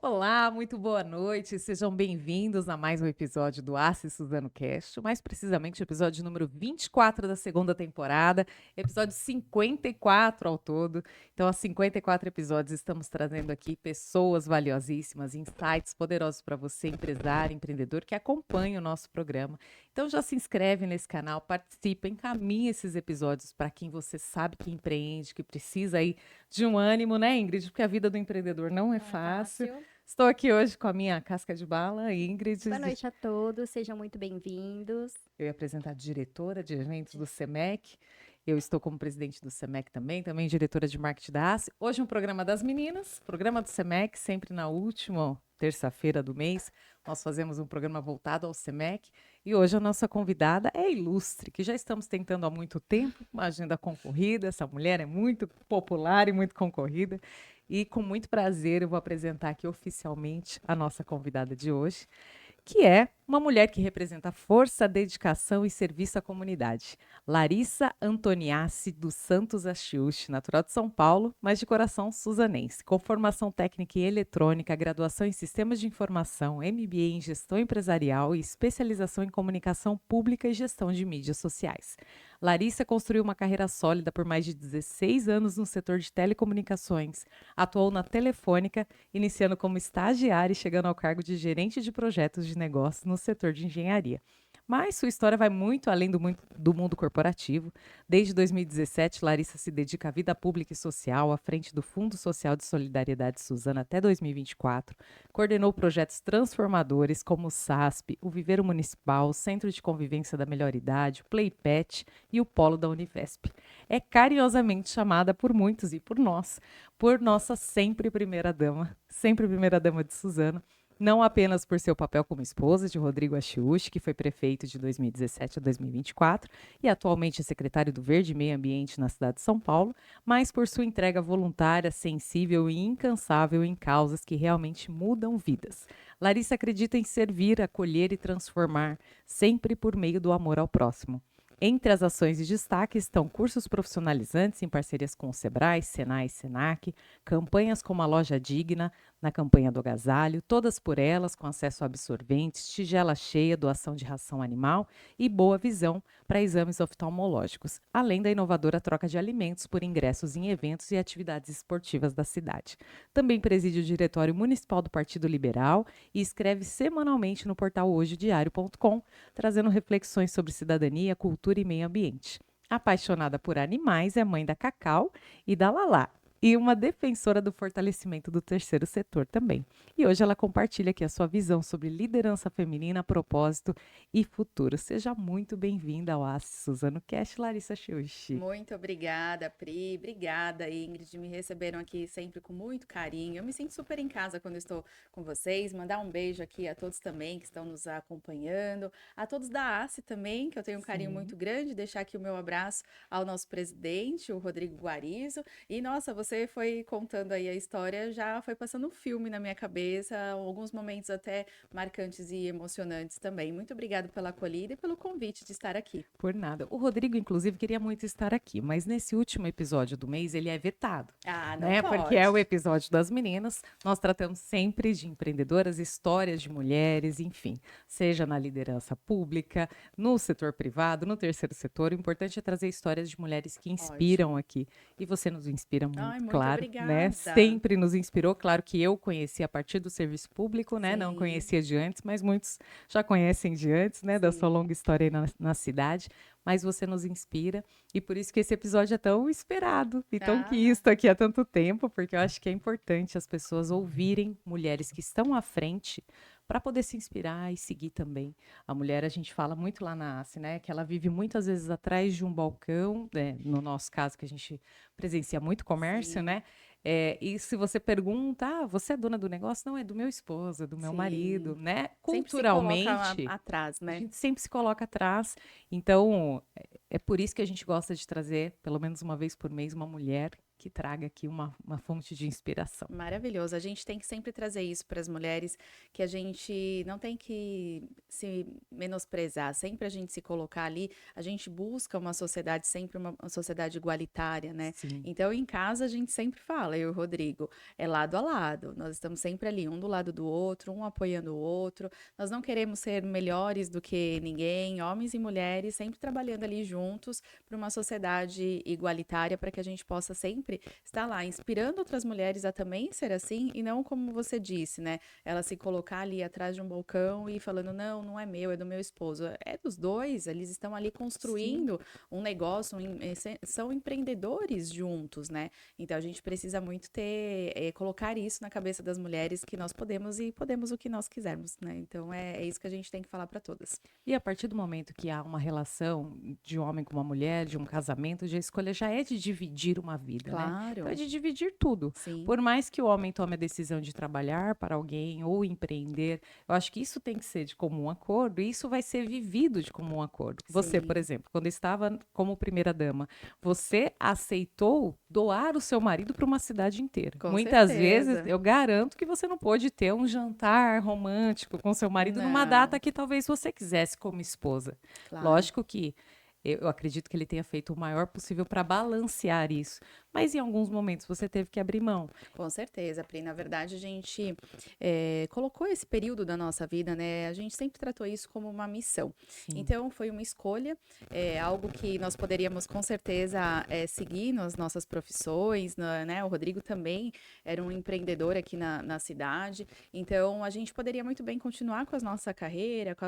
Olá, muito boa noite, sejam bem-vindos a mais um episódio do Assi Suzano Cast, mais precisamente o episódio número 24 da segunda temporada, episódio 54 ao todo. Então, há 54 episódios estamos trazendo aqui pessoas valiosíssimas, insights poderosos para você, empresário, empreendedor, que acompanha o nosso programa. Então, já se inscreve nesse canal, participa, encaminha esses episódios para quem você sabe que empreende, que precisa aí de um ânimo, né, Ingrid? Porque a vida do empreendedor não é Não é fácil. fácil. Estou aqui hoje com a minha casca de bala, Ingrid. Boa noite a todos, sejam muito bem-vindos. Eu ia apresentar a diretora de eventos do SEMEC. Eu estou como presidente do SEMEC também diretora de marketing da ACE. Hoje um programa das meninas, programa do SEMEC, sempre na última terça-feira do mês. Nós fazemos um programa voltado ao SEMEC. E hoje a nossa convidada é ilustre, que já estamos tentando há muito tempo, uma agenda concorrida. Essa mulher é muito popular e muito concorrida. E com muito prazer eu vou apresentar aqui oficialmente a nossa convidada de hoje, que é uma mulher que representa força, dedicação e serviço à comunidade. Larissa Antoniassi dos Santos Achiuchi, natural de São Paulo, mas de coração suzanense, com formação técnica em eletrônica, graduação em sistemas de informação, MBA em gestão empresarial e especialização em comunicação pública e gestão de mídias sociais. Larissa construiu uma carreira sólida por mais de 16 anos no setor de telecomunicações. Atuou na Telefônica, iniciando como estagiária e chegando ao cargo de gerente de projetos de negócios no setor de engenharia. Mas sua história vai muito além do mundo corporativo. Desde 2017, Larissa se dedica à vida pública e social, à frente do Fundo Social de Solidariedade Suzano até 2024. Coordenou projetos transformadores como o SASP, o Viveiro Municipal, o Centro de Convivência da Melhor Idade, o Playpet e o Polo da Univesp. É carinhosamente chamada por muitos e por nós, por nossa sempre primeira dama de Suzano, não apenas por seu papel como esposa de Rodrigo Achiuchi, que foi prefeito de 2017 a 2024 e atualmente é secretário do Verde e Meio Ambiente na cidade de São Paulo, mas por sua entrega voluntária, sensível e incansável em causas que realmente mudam vidas. Larissa acredita em servir, acolher e transformar, sempre por meio do amor ao próximo. Entre as ações de destaque estão cursos profissionalizantes em parcerias com o Sebrae, Senai e Senac, campanhas como a Loja Digna, na campanha do agasalho, todas por elas, com acesso a absorventes, tigela cheia, doação de ração animal e boa visão para exames oftalmológicos, além da inovadora troca de alimentos por ingressos em eventos e atividades esportivas da cidade. Também preside o Diretório Municipal do Partido Liberal e escreve semanalmente no portal hojediario.com, trazendo reflexões sobre cidadania, cultura e meio ambiente. Apaixonada por animais, é mãe da Cacau e da Lalá, e uma defensora do fortalecimento do terceiro setor também. E hoje ela compartilha aqui a sua visão sobre liderança feminina, propósito e futuro. Seja muito bem-vinda ao Assi Suzano Cast, Larissa Achiuchi. Muito obrigada, Pri. Obrigada, Ingrid. Me receberam aqui sempre com muito carinho. Eu me sinto super em casa quando estou com vocês. Mandar um beijo aqui a todos também que estão nos acompanhando, a todos da ACE também, que eu tenho um carinho Sim. muito grande. Deixar aqui o meu abraço ao nosso presidente, o Rodrigo Guarizo. E nossa, você foi contando aí a história, já foi passando um filme na minha cabeça, alguns momentos até marcantes e emocionantes também. Muito obrigada pela acolhida e pelo convite de estar aqui. Por nada. O Rodrigo, inclusive, queria muito estar aqui, mas nesse último episódio do mês ele é vetado, Ah, não né? Porque é o pode. episódio das meninas. Nós tratamos sempre de empreendedoras, histórias de mulheres, enfim, seja na liderança pública, no setor privado, no terceiro setor. O importante é trazer histórias de mulheres que inspiram Ótimo. aqui. E você nos inspira Ai, muito, muito claro, né? obrigada. Sempre nos inspirou. Claro que eu conheci a partir do serviço público, né? Não Sim, conhecia de antes, mas muitos já conhecem de antes, né? Da sua sim. longa história aí na cidade, mas você nos inspira e por isso que esse episódio é tão esperado e tão Ah, quisto aqui há tanto tempo, porque eu acho que é importante as pessoas ouvirem mulheres que estão à frente para poder se inspirar e seguir também. A mulher, a gente fala muito lá na ACE, né, que ela vive muitas vezes atrás de um balcão, né, no nosso caso que a gente presencia muito comércio, sim, né, e se você pergunta, você é dona do negócio? Não, é do meu esposo, é do meu marido, sim. né? Sempre se coloca Culturalmente, atrás, a né? gente sempre se coloca atrás. Então, é por isso que a gente gosta de trazer, pelo menos uma vez por mês, uma mulher que traga aqui uma fonte de inspiração. Maravilhoso. A gente tem que sempre trazer isso para as mulheres, que a gente não tem que se menosprezar, sempre a gente se colocar ali, a gente busca uma sociedade, sempre uma sociedade igualitária, né? Sim. Então, em casa, a gente sempre fala, eu e o Rodrigo, é lado a lado, nós estamos sempre ali, um do lado do outro, um apoiando o outro, nós não queremos ser melhores do que ninguém, homens e mulheres, sempre trabalhando ali juntos para uma sociedade igualitária, para que a gente possa sempre estar lá, inspirando outras mulheres a também ser assim, e não como você disse, né? Ela se colocar ali atrás de um balcão e falando, não, não é meu, é do meu esposo. É dos dois, eles estão ali construindo um negócio, são empreendedores juntos, né? Então a gente precisa muito colocar isso na cabeça das mulheres, que nós podemos e podemos o que nós quisermos, né? Então é isso que a gente tem que falar para todas. E a partir do momento que há uma relação de um homem com uma mulher, de um casamento, a escolha já é de dividir uma vida, né? Claro. Então é de dividir tudo. Sim. Por mais que o homem tome a decisão de trabalhar para alguém ou empreender, eu acho que isso tem que ser de comum acordo e isso vai ser vivido de comum acordo. Você, Sim. por exemplo, quando estava como primeira-dama, você aceitou doar o seu marido para uma cidade inteira. Com Muitas certeza. vezes, eu garanto que você não pôde ter um jantar romântico com seu marido numa Não. data que talvez você quisesse como esposa. Claro. Lógico que eu acredito que ele tenha feito o maior possível para balancear isso. Mas em alguns momentos você teve que abrir mão. Com certeza, Pri. Na verdade, a gente colocou esse período da nossa vida, né? A gente sempre tratou isso como uma missão. Sim. Então, foi uma escolha, algo que nós poderíamos com certeza seguir nas nossas profissões, né? O Rodrigo também era um empreendedor aqui na cidade. Então, a gente poderia muito bem continuar com a nossa carreira, com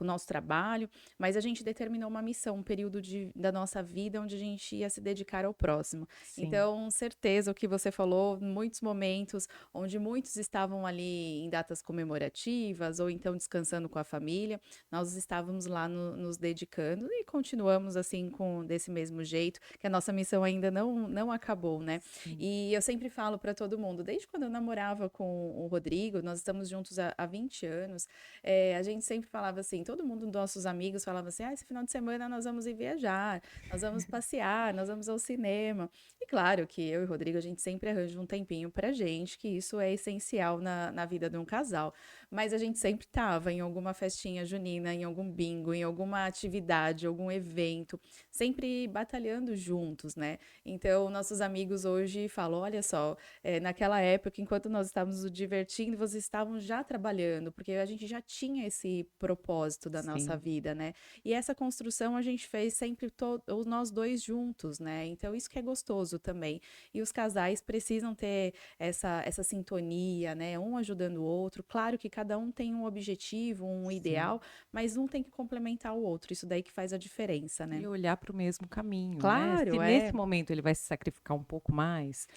o nosso trabalho, mas a gente determinou uma missão, um período da nossa vida onde a gente ia se dedicar ao próximo. Sim. Então, certeza, o que você falou, muitos momentos onde muitos estavam ali em datas comemorativas ou então descansando com a família, nós estávamos lá nos dedicando e continuamos assim desse mesmo jeito, que a nossa missão ainda não acabou, né? Sim. E eu sempre falo para todo mundo, desde quando eu namorava com o Rodrigo, nós estamos juntos há 20 anos, a gente sempre falava assim, todo mundo, nossos amigos, falava assim, esse final de semana nós vamos ir viajar, nós vamos passear, nós vamos ao cinema. E claro que eu e o Rodrigo, a gente sempre arranja um tempinho pra gente, que isso é essencial na vida de um casal. Mas a gente sempre tava em alguma festinha junina, em algum bingo, em alguma atividade, algum evento, sempre batalhando juntos, né? Então, nossos amigos hoje falam, olha só, naquela época, enquanto nós estávamos nos divertindo, vocês estavam já trabalhando, porque a gente já tinha esse propósito da nossa vida, né? E essa construção a gente fez sempre nós dois juntos, né? Então, isso que é gostoso também. E os casais precisam ter essa sintonia, né? Um ajudando o outro. Claro que cada um tem um objetivo, um ideal, mas um tem que complementar o outro. Isso daí que faz a diferença, né? E olhar para o mesmo caminho, Claro, né? Se nesse momento ele vai se sacrificar um pouco mais,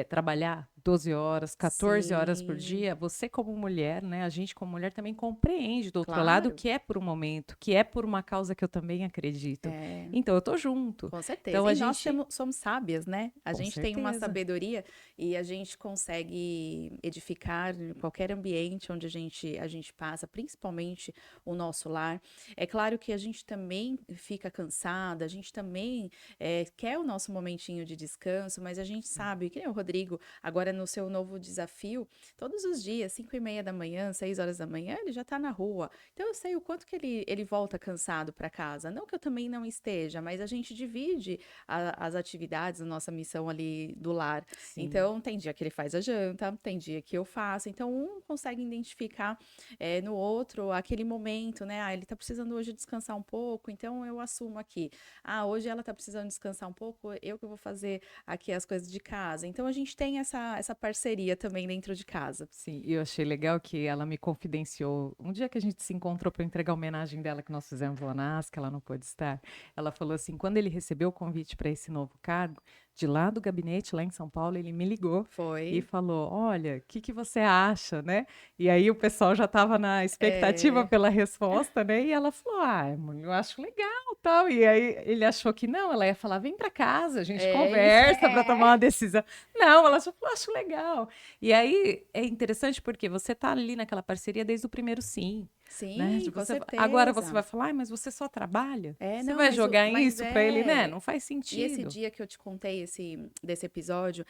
trabalhar 12 horas, 14 horas por Sim. dia, você como mulher, né? A gente como mulher também compreende do outro Claro. lado que é por um momento, que é por uma causa que eu também acredito. Então eu tô junto. Com certeza. Então, e nós somos sábias, né? A Com gente tem uma certeza. sabedoria e a gente consegue edificar em qualquer ambiente onde a gente passa, principalmente o nosso lar. É claro que a gente também fica cansada, a gente também quer o nosso momentinho de descanso, mas a gente sabe que o Rodrigo, agora no seu novo desafio, todos os dias, 5:30 da manhã, 6 horas da manhã, ele já tá na rua. Então eu sei o quanto que ele volta cansado para casa. Não que eu também não esteja, mas a gente divide as atividades, a nossa missão ali do lar. Sim. Então, tem dia que ele faz a janta, tem dia que eu faço. Então, um consegue identificar no outro aquele momento, né? Ele tá precisando hoje descansar um pouco, então eu assumo aqui. Hoje ela tá precisando descansar um pouco, eu que vou fazer aqui as coisas de casa. Então, a gente tem essa parceria também dentro de casa. Sim, e eu achei legal que ela me confidenciou. Um dia que a gente se encontrou para entregar a homenagem dela que nós fizemos lá na ASC, ela não pôde estar. Ela falou assim, quando ele recebeu o convite para esse novo cargo, de lá do gabinete, lá em São Paulo, ele me ligou Foi. e falou, olha, o que você acha, né? E aí o pessoal já estava na expectativa pela resposta, né? E ela falou, eu acho legal, tal. E aí ele achou que não, ela ia falar, vem para casa, a gente conversa para tomar uma decisão. Não, ela falou, acho legal. E aí é interessante porque você tá ali naquela parceria desde o primeiro sim. Né? Sim, com Agora você certeza. vai falar, mas você só trabalha? Você Não, vai jogar mas isso para ele, né? é. Não faz E esse sentido. dia que eu te contei desse episódio,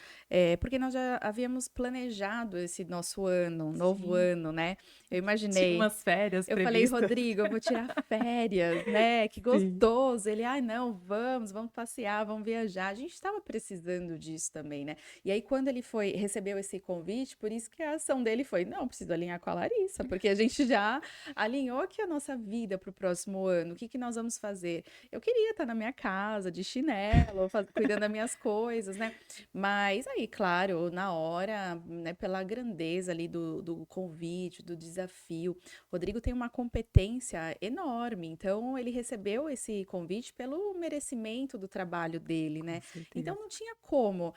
porque nós já havíamos planejado esse nosso ano, novo Sim. ano, né? Eu Tinha imaginei. umas férias Eu falei, previstas. Rodrigo, eu vou tirar férias, né? Que Sim. gostoso. Ele, ai, não, vamos passear, vamos viajar. A gente estava precisando disso também, né? E aí, quando ele recebeu esse convite, por isso que a ação dele foi, não, preciso alinhar com a Larissa, porque a gente já alinhou aqui a nossa vida para o próximo ano. O que que nós vamos fazer? Eu queria estar na minha casa, de chinelo, cuidando das minhas coisas, né? Mas aí, claro, na hora, né, pela grandeza ali do convite, do desafio, Rodrigo tem uma competência enorme, então ele recebeu esse convite pelo merecimento do trabalho dele, Com né? certeza. Então não tinha como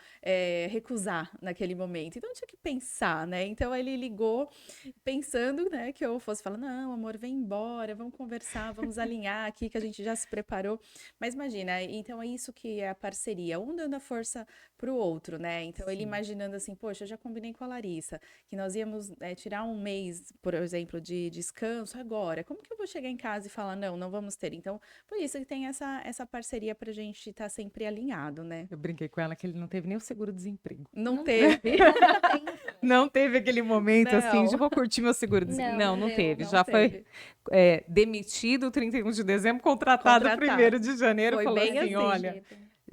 recusar naquele momento, então tinha que pensar, né? Então ele ligou pensando, né, que eu fosse falar, não, amor, vem embora, vamos conversar, vamos alinhar aqui que a gente já se preparou. Mas imagina, então é isso que é a parceria, um dando a força pro outro, né? Então ele Sim. imaginando assim, poxa, eu já combinei com a Larissa que nós íamos tirar um mês, por exemplo, de descanso agora. Como que eu vou chegar em casa e falar, não, não vamos ter? Então, por isso que tem essa parceria pra gente estar sempre alinhado, né? Eu brinquei com ela que ele não teve nem o seguro-desemprego. Não Não, teve. nunca tem. Não teve aquele momento assim, já Não, vou curtir meu seguro-desemprego. Não, Não, não não deu. teve. não Já foi teve. demitido 31 de dezembro, contratado Contratado. 1º de janeiro, Foi falou bem assim, assim. olha,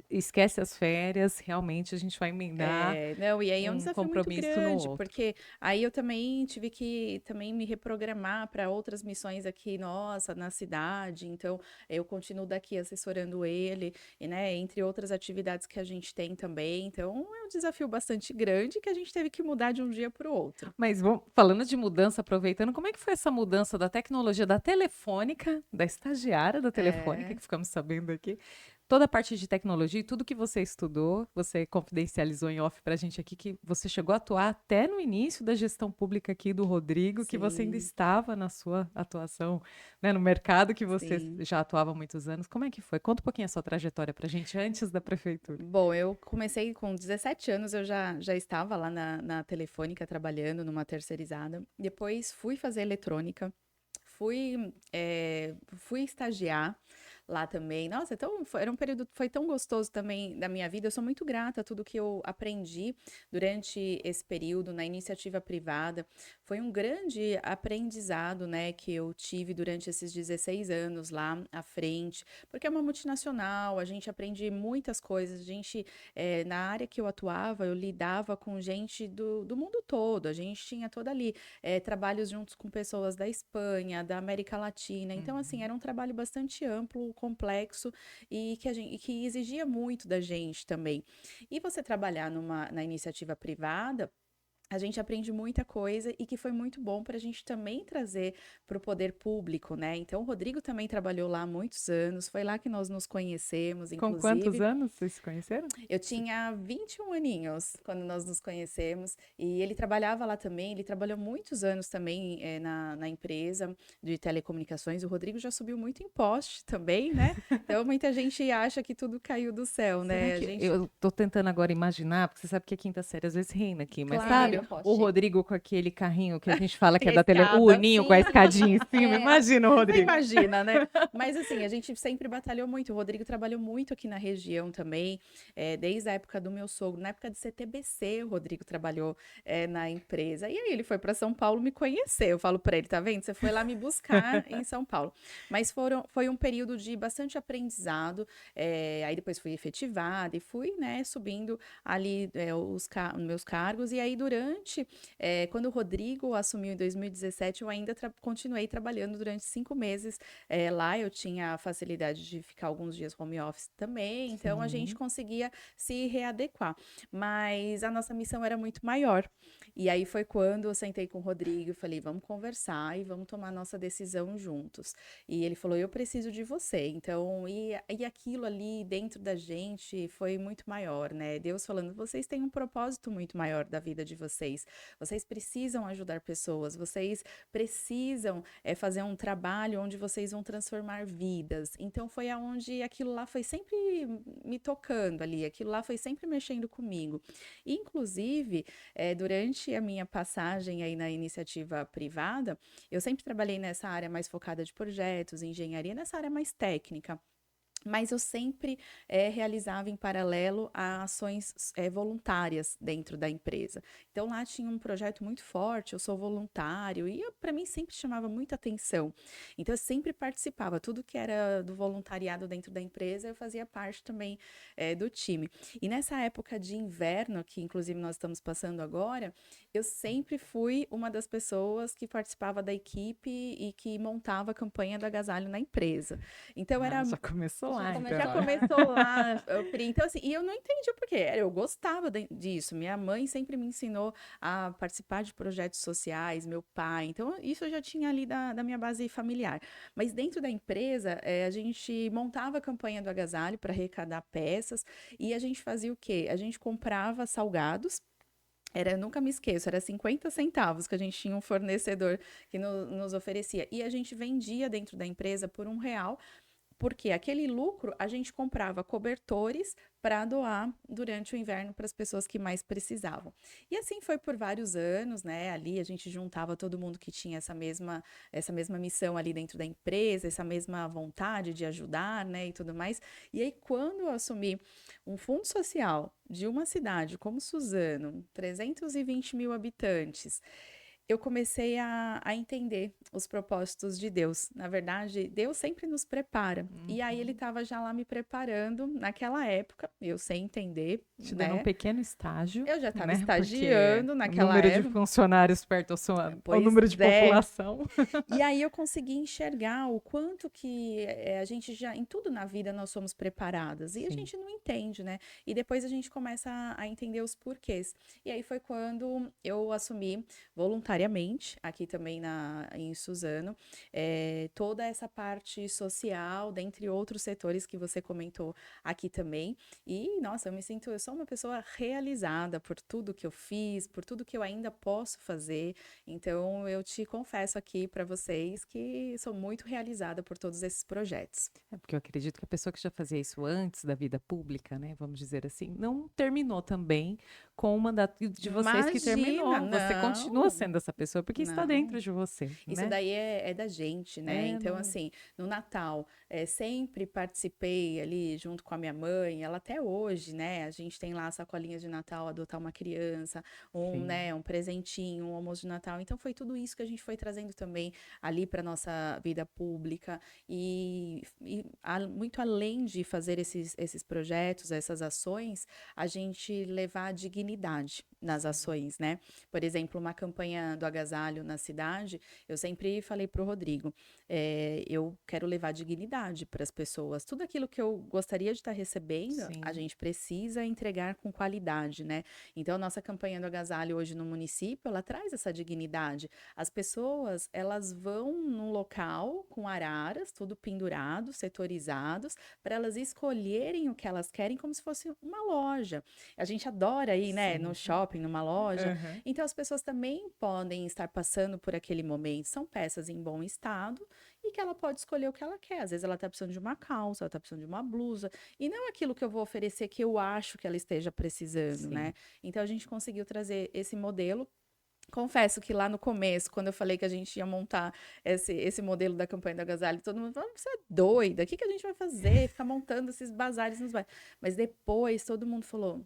esquece as férias, realmente a gente vai emendar Não, e aí é um um desafio muito compromisso no grande, outro. porque aí eu também tive que também me reprogramar para outras missões aqui, nossa, na cidade. Então, eu continuo daqui assessorando ele, e, né, entre outras atividades que a gente tem também. Então, é um desafio bastante grande que a gente teve que mudar de um dia para o outro. Mas falando de mudança, aproveitando, como é que foi essa mudança da tecnologia da Telefônica, da estagiária da Telefônica, É. que ficamos sabendo aqui, toda a parte de tecnologia e tudo que você estudou, você confidencializou em off para a gente aqui, que você chegou a atuar até no início da gestão pública aqui do Rodrigo, que você ainda Sim, estava na sua atuação, né, no mercado que você sim. já atuava há muitos anos. Como é que foi? Conta um pouquinho a sua trajetória para a gente antes da prefeitura. Bom, eu comecei com 17 anos, eu já estava lá na Telefônica trabalhando numa terceirizada. Depois fui fazer eletrônica, fui estagiar lá também. Nossa, era um período, foi tão gostoso também da minha vida. Eu sou muito grata a tudo que eu aprendi durante esse período na iniciativa privada. Foi um grande aprendizado, né, que eu tive durante esses 16 anos lá à frente, porque é uma multinacional, a gente aprende muitas coisas. A gente, na área que eu atuava, eu lidava com gente do mundo todo. A gente tinha toda ali trabalhos juntos com pessoas da Espanha, da América Latina. Então, assim, era um trabalho bastante amplo, complexo e que exigia muito da gente também. E você trabalhar na iniciativa privada, a gente aprende muita coisa e que foi muito bom para a gente também trazer para o poder público, né? Então, o Rodrigo também trabalhou lá há muitos anos, foi lá que nós nos conhecemos, Com quantos inclusive. anos vocês se conheceram? Eu tinha 21 aninhos quando nós nos conhecemos e ele trabalhava lá também. Ele trabalhou muitos anos também na empresa de telecomunicações. O Rodrigo já subiu muito em poste também, né? Então muita gente acha que tudo caiu do céu, Será né? A que gente, eu tô tentando agora imaginar, porque você sabe que a quinta série às vezes reina aqui, mas sabe claro, Primeiro o poste. Rodrigo com aquele carrinho que a gente fala que é tem a da tele, o escada. Uninho com a Sim. escadinha em cima, É. imagina o Você Rodrigo. imagina, né? Mas assim, a gente sempre batalhou muito. O Rodrigo trabalhou muito aqui na região também, desde a época do meu sogro. Na época de CTBC, o Rodrigo trabalhou na empresa. E aí ele foi para São Paulo me conhecer. Eu falo para ele, tá vendo? Você foi lá me buscar em São Paulo. Mas foi um período de bastante aprendizado. Aí depois fui efetivada e fui, né, subindo ali os meus cargos. E aí quando o Rodrigo assumiu em 2017, eu ainda continuei trabalhando durante 5 meses lá. Eu tinha a facilidade de ficar alguns dias home office também, então a gente Sim. conseguia se readequar. Mas a nossa missão era muito maior. E aí foi quando eu sentei com o Rodrigo e falei, vamos conversar e vamos tomar nossa decisão juntos. E ele falou, eu preciso de você. Então, e aquilo ali dentro da gente foi muito maior, né? Deus falando, vocês têm um propósito muito maior da vida de vocês. vocês. Vocês precisam ajudar pessoas, vocês precisam fazer um trabalho onde vocês vão transformar vidas. Então foi aonde aquilo lá foi sempre me tocando ali, aquilo lá foi sempre mexendo comigo. Inclusive, durante a minha passagem aí na iniciativa privada, eu sempre trabalhei nessa área mais focada de projetos, engenharia, nessa área mais técnica. Mas eu sempre realizava em paralelo a ações voluntárias dentro da empresa. Então lá tinha um projeto muito forte, eu sou voluntário, e para mim sempre chamava muita atenção. Então eu sempre participava, tudo que era do voluntariado dentro da empresa, eu fazia parte também do time. E nessa época de inverno, que inclusive nós estamos passando agora, eu sempre fui uma das pessoas que participava da equipe e que montava a campanha do agasalho na empresa. Então era... Já começou lá, então. Já começou lá, Pri. Então, assim, e eu não entendi o porquê. Eu gostava disso. Minha mãe sempre me ensinou a participar de projetos sociais, meu pai. Então, isso eu já tinha ali da minha base familiar. Mas dentro da empresa, a gente montava a campanha do agasalho para arrecadar peças e a gente fazia o quê? A gente comprava salgados. Eu nunca me esqueço, era 50 centavos que a gente tinha um fornecedor que nos oferecia. E a gente vendia dentro da empresa por R$ 1, porque aquele lucro a gente comprava cobertores para doar durante o inverno para as pessoas que mais precisavam. E assim foi por vários anos, né? Ali a gente juntava todo mundo que tinha essa mesma missão ali dentro da empresa, essa mesma vontade de ajudar, né? E tudo mais. E aí, quando eu assumi um fundo social de uma cidade como Suzano, 320 mil habitantes, eu comecei a entender os propósitos de Deus. Na verdade, Deus sempre nos prepara. E aí ele estava já lá me preparando naquela época, eu sem entender. Te dando um pequeno estágio. Eu já estava estagiando naquela época. O número de funcionários perto ao número de população. E aí eu consegui enxergar o quanto que a gente já, em tudo na vida, nós somos preparadas. E a gente não entende, né? E depois a gente começa a entender os porquês. E aí foi quando eu assumi voluntariamente, aqui também em Suzano, toda essa parte social, dentre outros setores que você comentou aqui também. E, nossa, eu sou uma pessoa realizada por tudo que eu fiz, por tudo que eu ainda posso fazer. Então, eu te confesso aqui para vocês que sou muito realizada por todos esses projetos. Porque eu acredito que a pessoa que já fazia isso antes da vida pública, né, vamos dizer assim, não terminou também com o mandato de vocês que terminou. Não. Você continua sendo essa pessoa porque está dentro de você. Isso né? daí é da gente, né? Então, assim, no Natal, sempre participei ali junto com a minha mãe, ela até hoje, né? A gente tem lá sacolinhas de Natal, adotar uma criança, um presentinho, um almoço de Natal. Então, foi tudo isso que a gente foi trazendo também ali para nossa vida pública. E muito além de fazer esses projetos, essas ações, a gente levar dignidade nas ações, né? Por exemplo, uma campanha do agasalho na cidade, eu sempre falei para o Rodrigo, eu quero levar dignidade para as pessoas. Tudo aquilo que eu gostaria de estar recebendo, a gente precisa entregar com qualidade, né? Então, a nossa campanha do agasalho hoje no município, ela traz essa dignidade. As pessoas, elas vão num local com araras, tudo pendurado, setorizados, para elas escolherem o que elas querem como se fosse uma loja. A gente adora ir, né, no shopping, numa loja. Então, as pessoas também podem estar passando por aquele momento. São peças em bom estado e que ela pode escolher o que ela quer. Às vezes ela está precisando de uma calça, ela está precisando de uma blusa. E não aquilo que eu vou oferecer que eu acho que ela esteja precisando, né? Então, a gente conseguiu trazer esse modelo. Confesso que lá no começo, quando eu falei que a gente ia montar esse modelo da campanha do agasalho, todo mundo falou, você é doida, o que a gente vai fazer? Ficar montando esses bazares nos bairros. Mas depois todo mundo falou,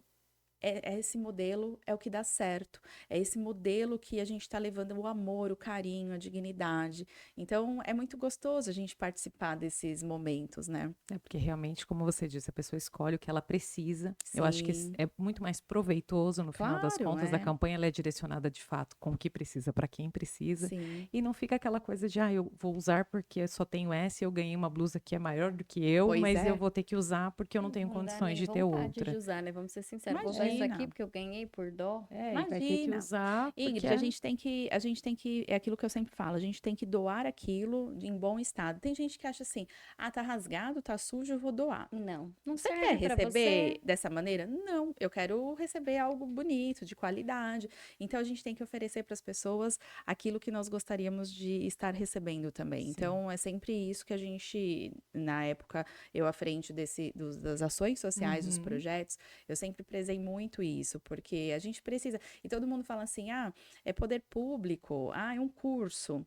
esse modelo é o que dá certo, é esse modelo que a gente está levando o amor, o carinho, a dignidade. Então, é muito gostoso a gente participar desses momentos, né? Porque realmente, como você disse, a pessoa escolhe o que ela precisa. Eu acho que é muito mais proveitoso no final das contas. A campanha ela é direcionada de fato com o que precisa, para quem precisa. E não fica aquela coisa de, eu vou usar porque só tenho essa, eu ganhei uma blusa que é maior do que eu, mas eu vou ter que usar porque eu não tenho condições de ter outra. De usar, né? Vamos ser sinceros. Imagina. essa Imagina. aqui porque eu ganhei por dó. É, e vai ter que Imagina. usar, porque Ingrid, a gente tem que, é aquilo que eu sempre falo, a gente tem que doar aquilo em bom estado. Tem gente que acha assim, tá rasgado, tá sujo, eu vou doar. Não Você quer serve pra receber você. dessa maneira? Não, eu quero receber algo bonito, de qualidade. Então a gente tem que oferecer para as pessoas aquilo que nós gostaríamos de estar recebendo também. Sim. Então é sempre isso que a gente, na época, eu à frente das ações sociais, dos Uhum. projetos, eu sempre prezei muito isso, porque a gente precisa. E todo mundo fala assim: é poder público, é um curso.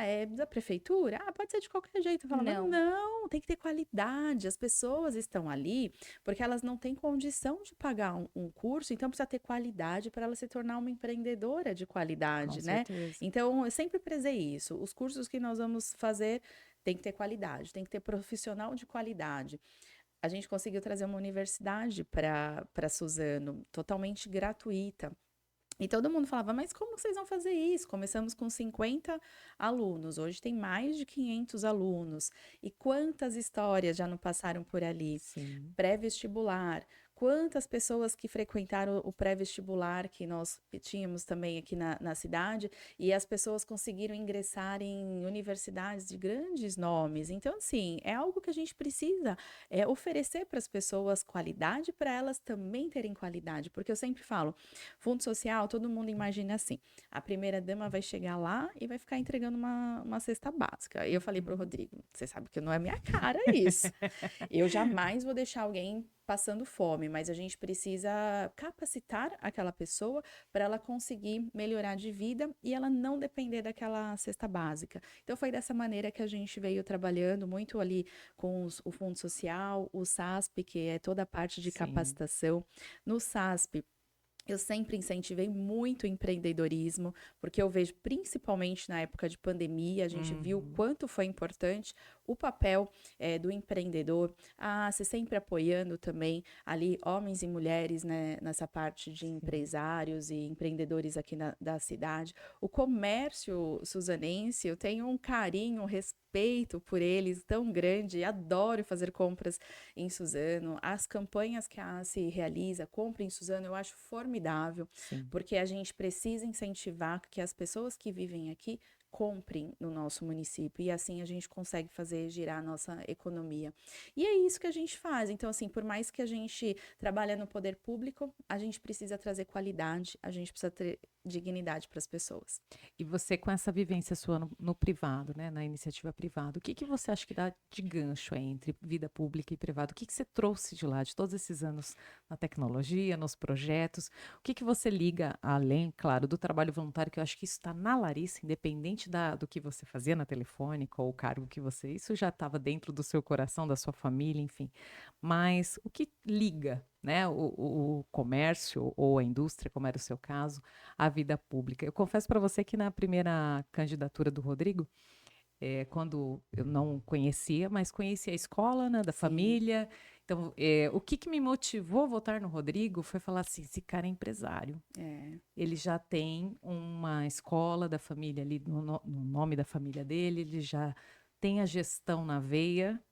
É da prefeitura? Pode ser de qualquer jeito. Eu falo, mas Não. não, tem que ter qualidade. As pessoas estão ali porque elas não têm condição de pagar um curso, então precisa ter qualidade para ela se tornar uma empreendedora de Com qualidade, né? certeza. Então, eu sempre prezei isso. Os cursos que nós vamos fazer tem que ter qualidade, tem que ter profissional de qualidade. A gente conseguiu trazer uma universidade para Suzano, totalmente gratuita. E todo mundo falava, mas como vocês vão fazer isso? Começamos com 50 alunos, hoje tem mais de 500 alunos. E quantas histórias já não passaram por ali? Sim. Pré-vestibular. Quantas pessoas que frequentaram o pré-vestibular que nós tínhamos também aqui na cidade e as pessoas conseguiram ingressar em universidades de grandes nomes. Então, assim, é algo que a gente precisa oferecer para as pessoas qualidade, para elas também terem qualidade. Porque eu sempre falo, fundo social, todo mundo imagina assim, a primeira-dama vai chegar lá e vai ficar entregando uma cesta básica. E eu falei para o Rodrigo, você sabe que não é minha cara isso. Eu jamais vou deixar alguém passando fome, mas a gente precisa capacitar aquela pessoa para ela conseguir melhorar de vida e ela não depender daquela cesta básica. Então foi dessa maneira que a gente veio trabalhando muito ali com o Fundo Social, o SASP, que é toda a parte de Sim. capacitação. No SASP, eu sempre incentivei muito o empreendedorismo, porque eu vejo, principalmente na época de pandemia, a gente viu o Uhum. quanto foi importante o papel do empreendedor. Você sempre apoiando também ali homens e mulheres, né, nessa parte de Sim. empresários e empreendedores aqui da cidade. O comércio suzanense, eu tenho um carinho, um respeito por eles tão grande, adoro fazer compras em Suzano. As campanhas que a ACE realiza, Compre em Suzano, eu acho formidável, Sim. porque a gente precisa incentivar que as pessoas que vivem aqui comprem no nosso município e assim a gente consegue fazer girar a nossa economia. E é isso que a gente faz. Então, assim, por mais que a gente trabalhe no poder público, a gente precisa trazer qualidade, a gente precisa ter dignidade para as pessoas. E você, com essa vivência sua no privado, né, na iniciativa privada, o que que você acha que dá de gancho aí entre vida pública e privada? O que que você trouxe de lá, de todos esses anos na tecnologia, nos projetos? O que que você liga, além, claro, do trabalho voluntário, que eu acho que isso está na Larissa, independente do que você fazia na Telefônica ou o cargo que você... Isso já estava dentro do seu coração, da sua família, enfim. Mas o que liga, né, o comércio ou a indústria, como era o seu caso, à vida pública? Eu confesso para você que na primeira candidatura do Rodrigo, quando eu não conhecia, mas conhecia a escola, né, da Sim. família. Então, o que que me motivou a votar no Rodrigo foi falar assim, esse cara é empresário. Ele já tem uma escola da família ali, no nome da família dele, ele já tem a gestão na veia.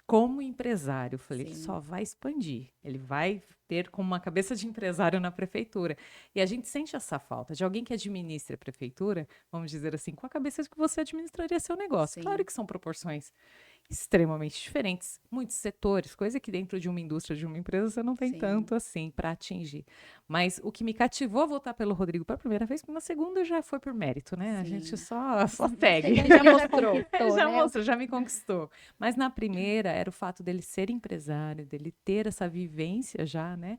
Como empresário, eu falei, ele Sim. só vai expandir, ele vai ter como uma cabeça de empresário na prefeitura. E a gente sente essa falta de alguém que administre a prefeitura, vamos dizer assim, com a cabeça de que você administraria seu negócio. Sim. Claro que são proporções extremamente diferentes, muitos setores, coisa que dentro de uma indústria, de uma empresa, você não tem Sim. tanto assim para atingir. Mas o que me cativou a votar pelo Rodrigo pela primeira vez, na segunda já foi por mérito, né? A Sim. gente só segue. Segunda já mostrou. Já né? mostrou, já me conquistou. Mas na primeira era o fato dele ser empresário, dele ter essa vivência já, né,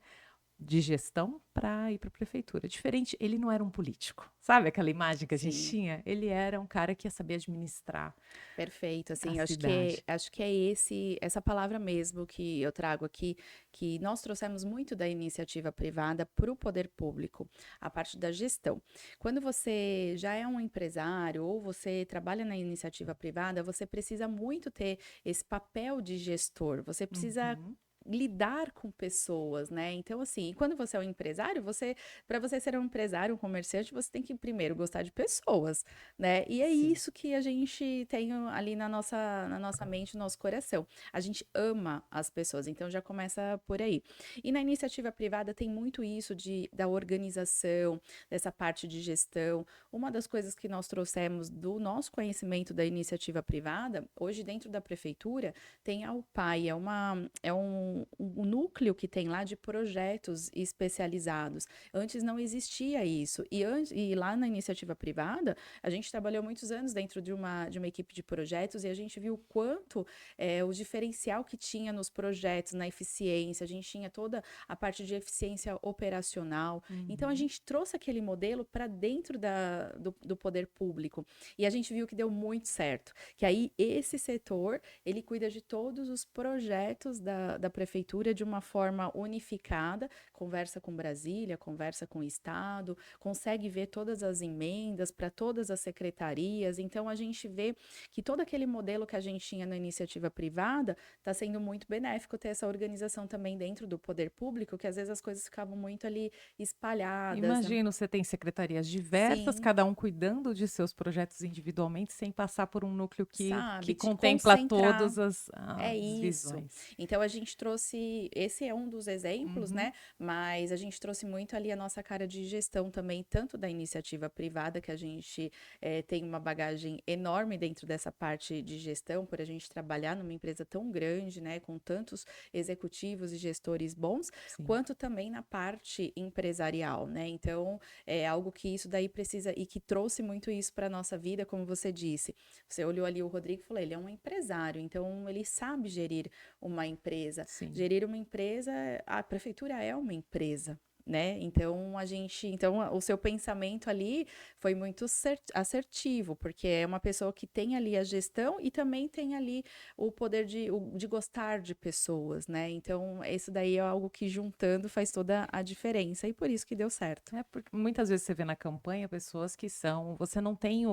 de gestão para ir para a prefeitura. Diferente, ele não era um político. Sabe aquela imagem que a gente Sim. tinha? Ele era um cara que ia saber administrar Perfeito, assim, a cidade. acho que é essa palavra mesmo que eu trago aqui, que nós trouxemos muito da iniciativa privada para o poder público, a parte da gestão. Quando você já é um empresário ou você trabalha na iniciativa privada, você precisa muito ter esse papel de gestor, você precisa Uhum. lidar com pessoas, né? Então, assim, quando você é um empresário, para você ser um empresário, um comerciante, você tem que primeiro gostar de pessoas, né? E é Sim. isso que a gente tem ali na nossa mente, no nosso coração. A gente ama as pessoas, então já começa por aí. E na iniciativa privada tem muito isso da organização, dessa parte de gestão. Uma das coisas que nós trouxemos do nosso conhecimento da iniciativa privada, hoje dentro da prefeitura, tem a UPAI, é um núcleo que tem lá de projetos especializados. Antes não existia isso. E lá na iniciativa privada, a gente trabalhou muitos anos dentro de uma equipe de projetos e a gente viu o quanto o diferencial que tinha nos projetos, na eficiência, a gente tinha toda a parte de eficiência operacional. Então, a gente trouxe aquele modelo para dentro do poder público e a gente viu que deu muito certo. Que aí, esse setor, ele cuida de todos os projetos da prefeitura de uma forma unificada, conversa com Brasília, conversa com o Estado, consegue ver todas as emendas para todas as secretarias. Então, a gente vê que todo aquele modelo que a gente tinha na iniciativa privada está sendo muito benéfico ter essa organização também dentro do poder público, que às vezes as coisas ficavam muito ali espalhadas. Imagino, você tem secretarias diversas, Sim. cada um cuidando de seus projetos individualmente, sem passar por um núcleo que Sabe, te contempla concentrar. todas as É isso. visões. Então a gente trouxe, esse é um dos exemplos, né? Mas a gente trouxe muito ali a nossa cara de gestão também, tanto da iniciativa privada, que a gente tem uma bagagem enorme dentro dessa parte de gestão, por a gente trabalhar numa empresa tão grande, né? Com tantos executivos e gestores bons, Sim. quanto também na parte empresarial, né? Então é algo que isso daí precisa e que trouxe muito isso para nossa vida, como você disse. Você olhou ali o Rodrigo e falou, ele é um empresário, então ele sabe gerir uma empresa. Sim. Gerir uma empresa, a prefeitura é uma empresa, né? Então o seu pensamento ali foi muito assertivo, porque é uma pessoa que tem ali a gestão e também tem ali o poder de gostar de pessoas, né? Então, isso daí é algo que juntando faz toda a diferença e por isso que deu certo. É porque muitas vezes você vê na campanha pessoas que são. Você não tem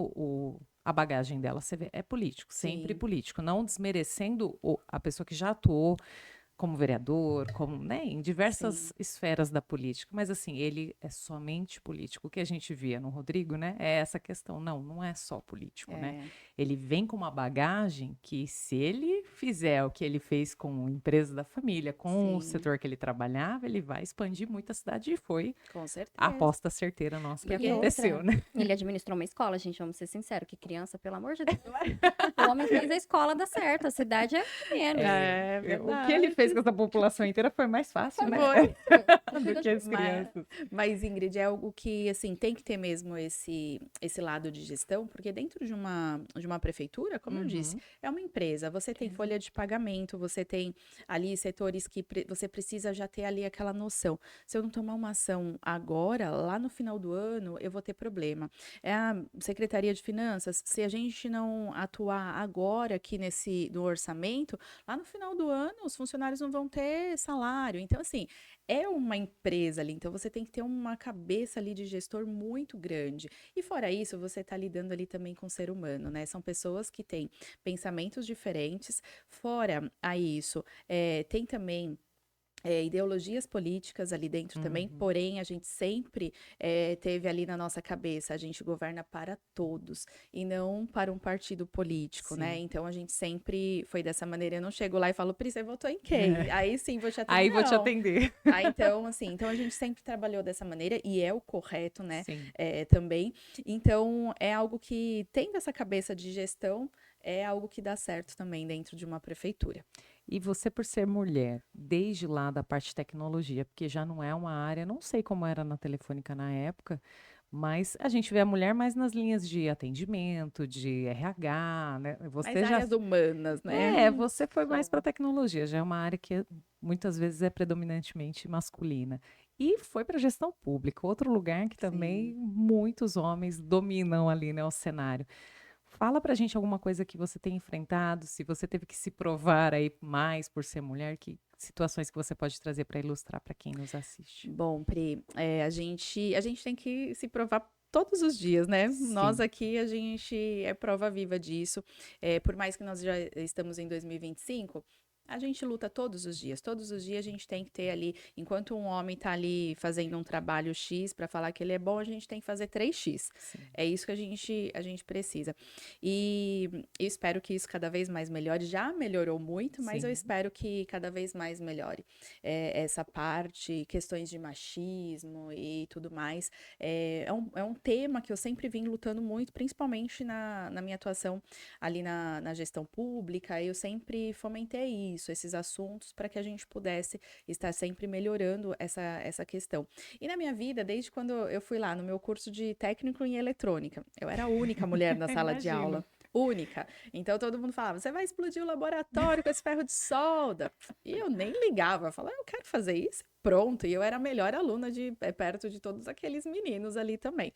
a bagagem dela, você vê, é político, sempre Sim. político, não desmerecendo a pessoa que já atuou como vereador, como, né, em diversas Sim. esferas da política, mas assim, ele é somente político. O que a gente via no Rodrigo, né, é essa questão. Não, não é só político, né? Ele vem com uma bagagem que, se ele fizer o que ele fez com a empresa da família, com o Sim. setor que ele trabalhava, ele vai expandir muito a cidade e foi Com certeza. a aposta certeira nossa que E aconteceu, outra, né? ele administrou uma escola, gente, vamos ser sinceros, que criança, pelo amor de Deus. O homem fez a escola dar certo, a cidade é pequena. O que ele fez com essa população inteira foi mais fácil, né? Do que as crianças. Mas, Ingrid, é algo que, assim, tem que ter mesmo esse lado de gestão, porque dentro de uma prefeitura, como eu disse, é uma empresa. Você tem folha de pagamento, você tem ali setores que você precisa já ter ali aquela noção. Se eu não tomar uma ação agora, lá no final do ano, eu vou ter problema. É a Secretaria de Finanças, se a gente não atuar agora aqui no orçamento, lá no final do ano, os funcionários não vão ter salário. Então, assim, é uma empresa ali, então você tem que ter uma cabeça ali de gestor muito grande. E fora isso, você está lidando ali também com o ser humano, né? São pessoas que têm pensamentos diferentes. Fora a isso, tem também ideologias políticas ali dentro também, porém a gente sempre teve ali na nossa cabeça, a gente governa para todos e não para um partido político, Sim. né? Então a gente sempre foi dessa maneira. Eu não chego lá e falo, Pri, você votou em quem? Aí sim, vou te atender. Aí vou te atender. Então, assim, então a gente sempre trabalhou dessa maneira e é o correto, né? Sim. Também. Então, é algo que, tendo essa cabeça de gestão, é algo que dá certo também dentro de uma prefeitura. E você, por ser mulher, desde lá da parte de tecnologia, porque já não é uma área, não sei como era na Telefônica na época, mas a gente vê a mulher mais nas linhas de atendimento, de RH, né? Você Mais já áreas humanas, né? você foi mais para tecnologia, já é uma área que muitas vezes é predominantemente masculina. E foi para gestão pública, outro lugar que também muitos homens dominam ali, né, o cenário. Fala pra gente alguma coisa que você tem enfrentado, se você teve que se provar aí mais por ser mulher, que situações que você pode trazer para ilustrar para quem nos assiste. Bom, Pri, a gente tem que se provar todos os dias, né? Sim. Nós aqui, a gente é prova viva disso. Por mais que nós já estamos em 2025, A gente luta todos os dias a gente tem que ter ali, enquanto um homem tá ali fazendo um trabalho X para falar que ele é bom, a gente tem que fazer 3x. Sim. É isso que a gente precisa. E eu espero que isso cada vez mais melhore. Já melhorou muito, mas eu Sim. espero que cada vez mais melhore. Essa parte, questões de machismo e tudo mais, é um tema que eu sempre vim lutando muito, principalmente na minha atuação ali na gestão pública. Eu sempre fomentei isso, esses assuntos, para que a gente pudesse estar sempre melhorando essa questão. E na minha vida, desde quando eu fui lá no meu curso de técnico em eletrônica, eu era a única mulher na sala de Imagino. aula. Única. Então todo mundo falava: você vai explodir o laboratório com esse ferro de solda. E eu nem ligava, eu falava: eu quero fazer isso. Pronto, e eu era a melhor aluna perto de todos aqueles meninos ali também.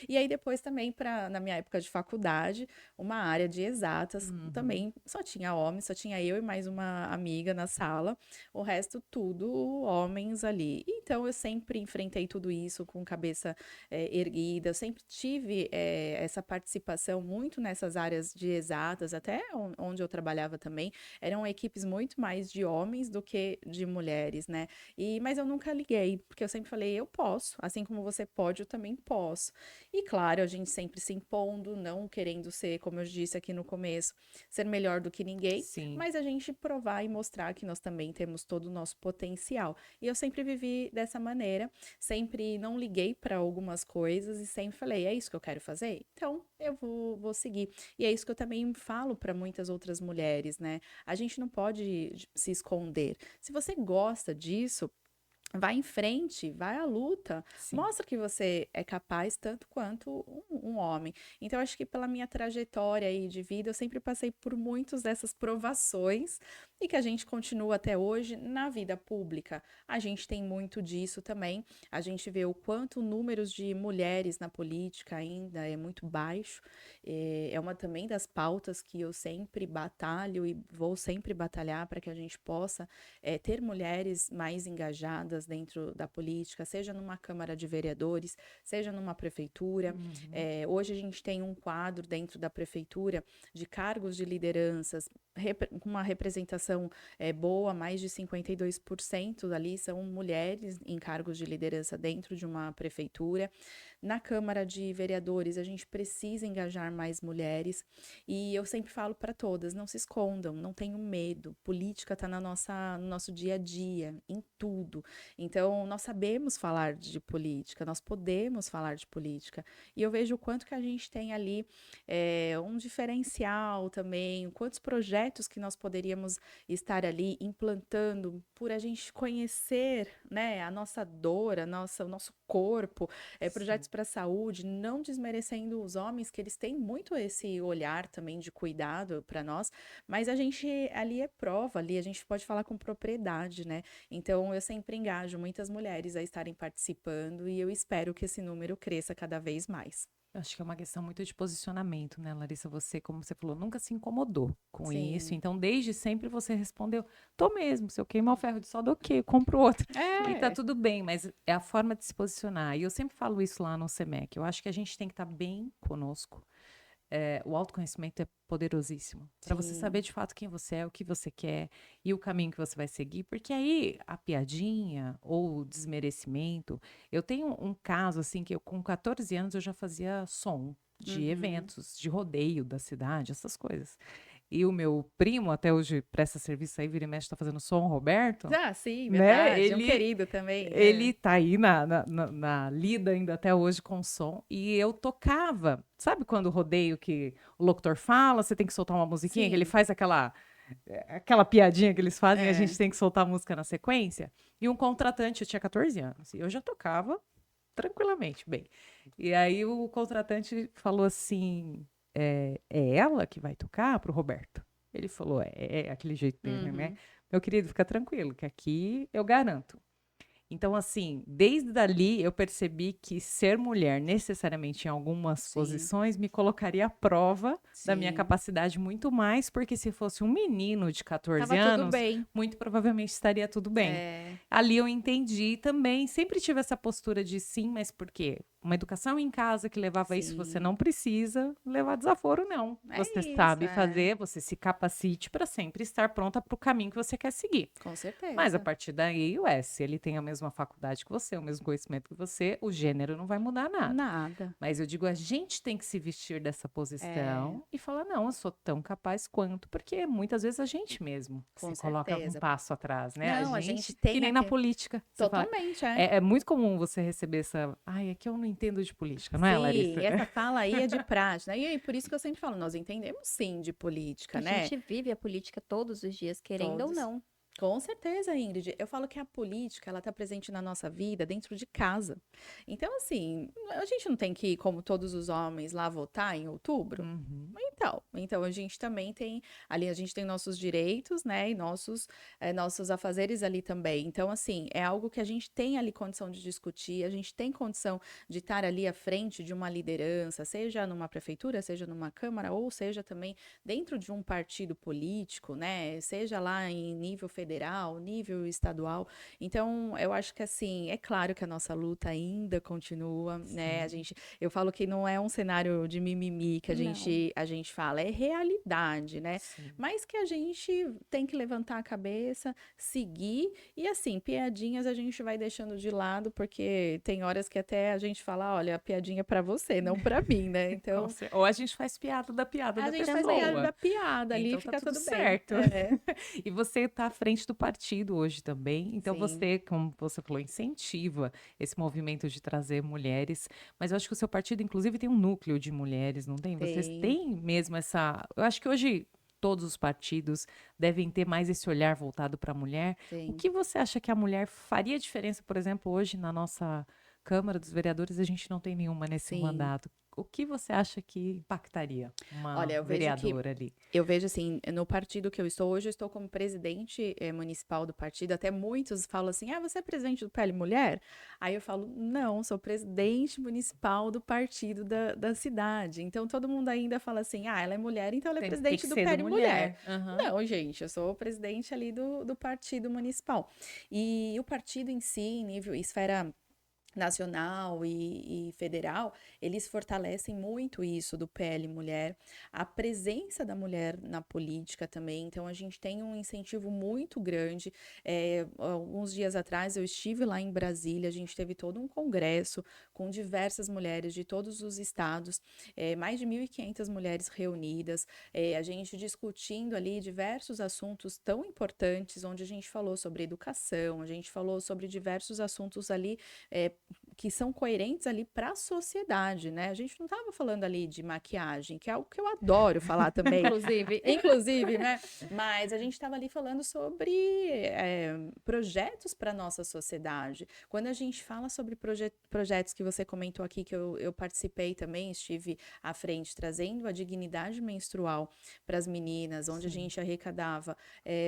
E aí depois também, na minha época de faculdade, uma área de exatas, também só tinha homens, só tinha eu e mais uma amiga na sala, o resto tudo homens ali. Então eu sempre enfrentei tudo isso com cabeça erguida, eu sempre tive essa participação muito nessas áreas de exatas, até onde eu trabalhava também, eram equipes muito mais de homens do que de mulheres, né? Mas eu nunca liguei, porque eu sempre falei: eu posso, assim como você pode, eu também posso. E claro, a gente sempre se impondo, não querendo ser, como eu disse aqui no começo, ser melhor do que ninguém, Sim. mas a gente provar e mostrar que nós também temos todo o nosso potencial. E eu sempre vivi dessa maneira, sempre não liguei para algumas coisas e sempre falei: é isso que eu quero fazer? Então eu vou seguir. E é isso que eu também falo para muitas outras mulheres, né? A gente não pode se esconder. Se você gosta disso, vai em frente, vai à luta, Sim. mostra que você é capaz tanto quanto um homem. Então, acho que pela minha trajetória aí de vida, eu sempre passei por muitas dessas provações e que a gente continua até hoje na vida pública. A gente tem muito disso também. A gente vê o quanto números de mulheres na política ainda é muito baixo. É uma também das pautas que eu sempre batalho e vou sempre batalhar para que a gente possa ter mulheres mais engajadas dentro da política, seja numa Câmara de Vereadores, seja numa prefeitura. Hoje a gente tem um quadro dentro da prefeitura de cargos de lideranças, com uma representação boa, mais de 52% ali são mulheres em cargos de liderança dentro de uma prefeitura. Na Câmara de Vereadores, a gente precisa engajar mais mulheres. E eu sempre falo para todas: não se escondam, não tenham medo. Política está no nosso dia a dia, em tudo. Então, nós sabemos falar de política, nós podemos falar de política. E eu vejo o quanto que a gente tem ali um diferencial também, quantos projetos que nós poderíamos estar ali implantando por a gente conhecer, né, a nossa dor, o nosso corpo, projetos para a saúde, não desmerecendo os homens, que eles têm muito esse olhar também de cuidado para nós, mas a gente ali é prova, ali a gente pode falar com propriedade, né? Então eu sempre engajo muitas mulheres a estarem participando e eu espero que esse número cresça cada vez mais. Eu acho que é uma questão muito de posicionamento, né, Larissa? Você, como você falou, nunca se incomodou com isso. Sim. Então, desde sempre você respondeu: tô mesmo, se eu queimar o ferro de solda, ok, compro outro. E tá tudo bem, mas é a forma de se posicionar. E eu sempre falo isso lá no SEMEC. Eu acho que a gente tem que estar bem conosco. O autoconhecimento é poderosíssimo. Para você Sim. saber de fato quem você é, o que você quer e o caminho que você vai seguir. Porque aí a piadinha ou o desmerecimento. Eu tenho um caso assim que eu, com 14 anos, eu já fazia som de eventos, de rodeio da cidade, essas coisas. E o meu primo, até hoje, presta serviço aí, vira e mexe, tá fazendo som, Roberto. Ah, sim, Né? verdade. É um querido também. Ele tá aí na lida ainda até hoje com som. E eu tocava. Sabe quando o rodeio que o locutor fala, você tem que soltar uma musiquinha, Sim. que ele faz aquela piadinha que eles fazem e a É. gente tem que soltar a música na sequência? E um contratante, eu tinha 14 anos, e eu já tocava tranquilamente, bem. E aí o contratante falou assim, é ela que vai tocar pro Roberto? Ele falou, é aquele jeito dele, né? Meu querido, fica tranquilo, que aqui eu garanto. Então, assim, desde ali eu percebi que ser mulher necessariamente em algumas Sim. posições me colocaria à prova da minha Sim. capacidade muito mais, porque se fosse um menino de 14 Tava tudo anos, bem. muito provavelmente estaria tudo bem. Ali eu entendi também, sempre tive essa postura de sim, mas por quê? uma educação em casa que levava isso, você Sim. não precisa levar desaforo, não. É Você isso, sabe é. fazer, você se capacite para sempre estar pronta para o caminho que você quer seguir. Com Mas a certeza. partir daí, se ele tem a mesma faculdade que você, o mesmo conhecimento que você, o gênero não vai mudar nada. Nada. Mas eu digo, a gente tem que se vestir dessa É. posição e falar, não, eu sou tão capaz quanto, porque muitas vezes a gente mesmo Com se coloca um certeza. passo atrás, né? Não, A a gente, gente que tem nem na aquele... política. Você fala, Totalmente, é. é muito comum você receber essa, ai, é que eu não entendo de política, não é, Larissa? Sim, essa fala aí é de prática, né? E aí, por isso que eu sempre falo, nós entendemos sim de política, A né? gente vive a política todos os dias, querendo ou Todos. não. Com certeza, Ingrid. Eu falo que a política, ela está presente na nossa vida dentro de casa. Então, assim, a gente não tem que ir, como todos os homens, lá votar em outubro? Uhum. Então a gente também tem, ali a gente tem nossos direitos, né, e nossos afazeres ali também. Então, assim, é algo que a gente tem ali condição de discutir, a gente tem condição de estar ali à frente de uma liderança, seja numa prefeitura, seja numa câmara, ou seja também dentro de um partido político, né, seja lá em nível federal, nível estadual. Então, eu acho que, assim, é claro que a nossa luta ainda continua, né, eu falo que não é um cenário de mimimi que a Não. gente fala, é realidade, né? Sim. Mas que a gente tem que levantar a cabeça, seguir e assim, piadinhas a gente vai deixando de lado, porque tem horas que até a gente fala, olha, a piadinha é pra você, não pra mim, né? Então, Ou a gente faz piada da a gente faz pessoa. piada da piada ali, Então fica tá tudo tudo bem. certo. É, E você está à frente do partido hoje também, então sim. você, como você falou, incentiva esse movimento de trazer mulheres, mas eu acho que o seu partido, inclusive, tem um núcleo de mulheres, não tem? Vocês Tem. têm mesmo essa... Eu acho que hoje todos os partidos devem ter mais esse olhar voltado para a mulher. O Tem. que você acha que a mulher faria diferença, por exemplo, hoje na nossa Câmara dos Vereadores, a gente não tem nenhuma nesse Sim. mandato. O que você acha que impactaria uma Olha, eu vejo que vereadora ali? Eu vejo assim, no partido que eu estou hoje, eu estou como presidente municipal do partido. Até muitos falam assim: ah, você é presidente do PL Mulher? Aí eu falo: não, sou presidente municipal do partido da cidade. Então todo mundo ainda fala assim: ah, ela é mulher, então ela é Tem presidente que do ser PL Mulher. Aham. Não, gente, eu sou presidente ali do partido municipal. E o partido em si, em nível esfera nacional e federal, eles fortalecem muito isso do PL Mulher, a presença da mulher na política também, então a gente tem um incentivo muito grande. Alguns dias atrás eu estive lá em Brasília, a gente teve todo um congresso com diversas mulheres de todos os estados, mais de 1.500 mulheres reunidas, a gente discutindo ali diversos assuntos tão importantes, onde a gente falou sobre educação, a gente falou sobre diversos assuntos ali que são coerentes ali para a sociedade, né? A gente não estava falando ali de maquiagem, que é algo que eu adoro falar também, inclusive, né? Mas a gente estava ali falando sobre projetos para nossa sociedade. Quando a gente fala sobre projetos que você comentou aqui, que eu participei também, estive à frente trazendo a dignidade menstrual para as meninas, onde a gente arrecadava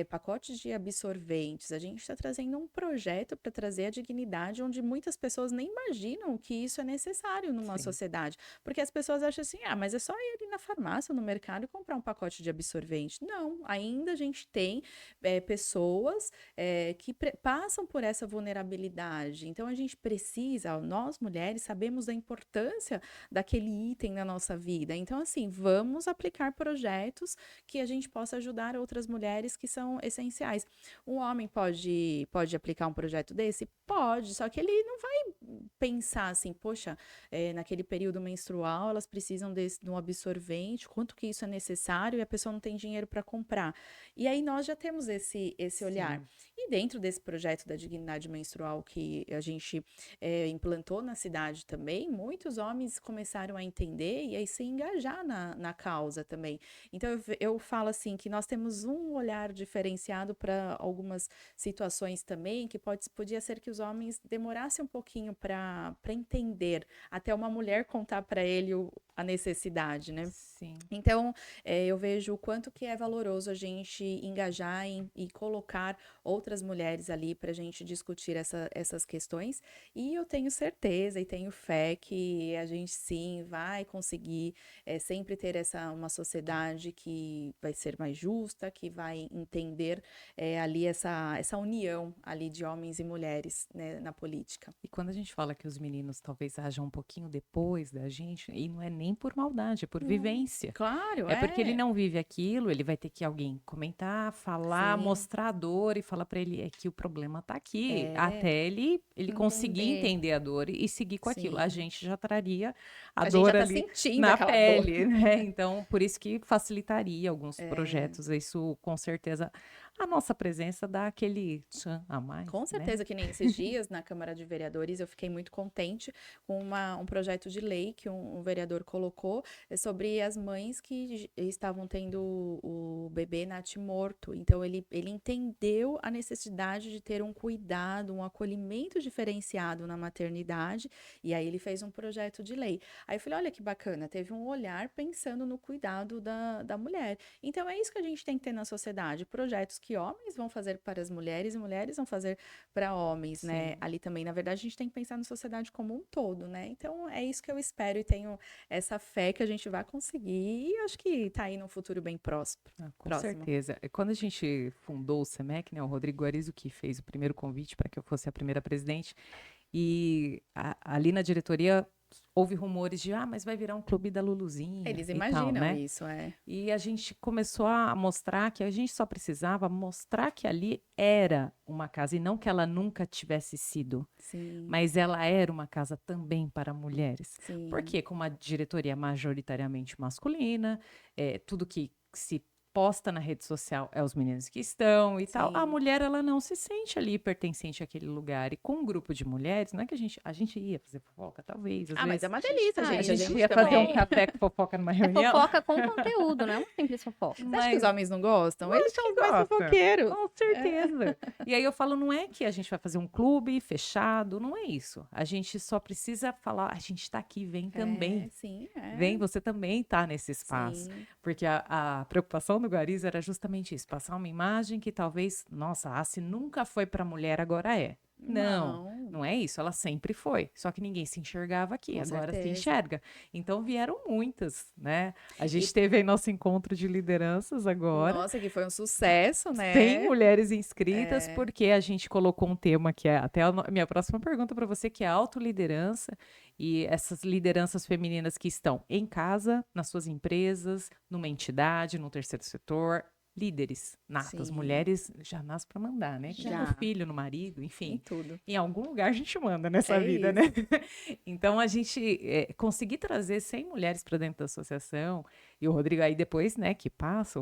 pacotes de absorventes. A gente está trazendo um projeto para trazer a dignidade, onde muitas pessoas nem imaginam que isso é necessário numa sociedade. Porque as pessoas acham assim, ah, mas é só ir ali na farmácia, no mercado e comprar um pacote de absorvente. Não, ainda a gente tem pessoas que passam por essa vulnerabilidade. Então a gente precisa, nós mulheres, sabemos da importância daquele item na nossa vida. Então, assim, vamos aplicar projetos que a gente possa ajudar outras mulheres que são essenciais. Um homem pode aplicar um projeto desse? Pode, só que ele não vai pensar assim, poxa, naquele período menstrual elas precisam de um absorvente, quanto que isso é necessário e a pessoa não tem dinheiro para comprar. E aí nós já temos esse olhar. E dentro desse projeto da dignidade menstrual que a gente implantou na cidade também, muitos homens começaram a entender e aí se engajar na causa também. Então eu falo assim que nós temos um olhar diferenciado para algumas situações também, que podia ser que os homens demorassem um pouquinho para entender, até uma mulher contar para ele a necessidade, né? Sim. Então, eu vejo o quanto que é valoroso a gente engajar e colocar outras mulheres ali para a gente discutir essas questões. E eu tenho certeza e tenho fé que a gente sim vai conseguir sempre ter uma sociedade que vai ser mais justa, que vai entender ali essa união ali de homens e mulheres, né, na política. E quando a gente fala que os meninos talvez ajam um pouquinho depois da gente, e não é nem por maldade, é por vivência. Claro, É porque ele não vive aquilo, ele vai ter que alguém comentar, falar, Sim. mostrar a dor e falar para ele que o problema tá aqui, É. até ele conseguir Entender. entender a dor e seguir com aquilo. Sim. A gente já traria a A gente dor já tá ali sentindo na aquela dor. pele, né? Então, por isso que facilitaria alguns projetos. Isso, com certeza, a nossa presença dá aquele tchan a mais, Com né? certeza, que nem esses dias na Câmara de Vereadores, eu fiquei muito contente com um projeto de lei que um vereador colocou sobre as mães que estavam tendo o bebê natimorto. Então, ele entendeu a necessidade de ter um cuidado, um acolhimento diferenciado na maternidade, e aí ele fez um projeto de lei. Aí eu falei, olha que bacana, teve um olhar pensando no cuidado da mulher. Então, é isso que a gente tem que ter na sociedade, projetos que homens vão fazer para as mulheres e mulheres vão fazer para homens, né? Sim. Ali também, na verdade, a gente tem que pensar na sociedade como um todo, né? Então, é isso que eu espero e tenho essa fé que a gente vai conseguir e acho que tá aí num futuro bem próximo. Com certeza. Quando a gente fundou o SEMEC, né, o Rodrigo Guarizo que fez o primeiro convite para que eu fosse a primeira presidente, e ali na diretoria houve rumores de, mas vai virar um clube da Luluzinha Eles e imaginam tal, né? isso, E a gente começou a mostrar que a gente só precisava mostrar que ali era uma casa, e não que ela nunca tivesse sido, Sim, mas ela era uma casa também para mulheres. sim. Porque com uma diretoria majoritariamente masculina, tudo que se posta na rede social é os meninos que estão e tal, a Sim. mulher ela não se sente ali pertencente àquele lugar. E com um grupo de mulheres, não é que a gente ia fazer fofoca, talvez, às Ah, mas vezes. é uma delícia, Ah, gente. A gente gente ia fazer também. um café com fofoca numa É reunião. fofoca com conteúdo, não é uma simples fofoca. Você acha que os homens não gostam? Eles são os mais gostam. fofoqueiros. Com certeza. E aí eu falo, não é que a gente vai fazer um clube fechado, não é isso. A gente só precisa falar, a gente tá aqui, vem também. Sim, Vem, você também tá nesse espaço. Sim. Porque a preocupação do Guariz era justamente isso, passar uma imagem que talvez, nossa, a Assi nunca foi para mulher, agora é. Não é isso, ela sempre foi. Só que ninguém se enxergava aqui, Com agora se certeza. enxerga. Então vieram muitas, né? A gente teve aí nosso encontro de lideranças agora. Nossa, que foi um sucesso, né? 100 mulheres inscritas, porque a gente colocou um tema que é até a minha próxima pergunta para você, que é a autoliderança e essas lideranças femininas que estão em casa, nas suas empresas, numa entidade, no terceiro setor, líderes natas, Sim. mulheres já nascem para mandar, né? Já. No filho, no marido, Em enfim. tudo. Em algum lugar a gente manda nessa É vida, isso. né? Então a gente conseguir trazer 100 mulheres para dentro da associação, e o Rodrigo aí depois, né, que passa,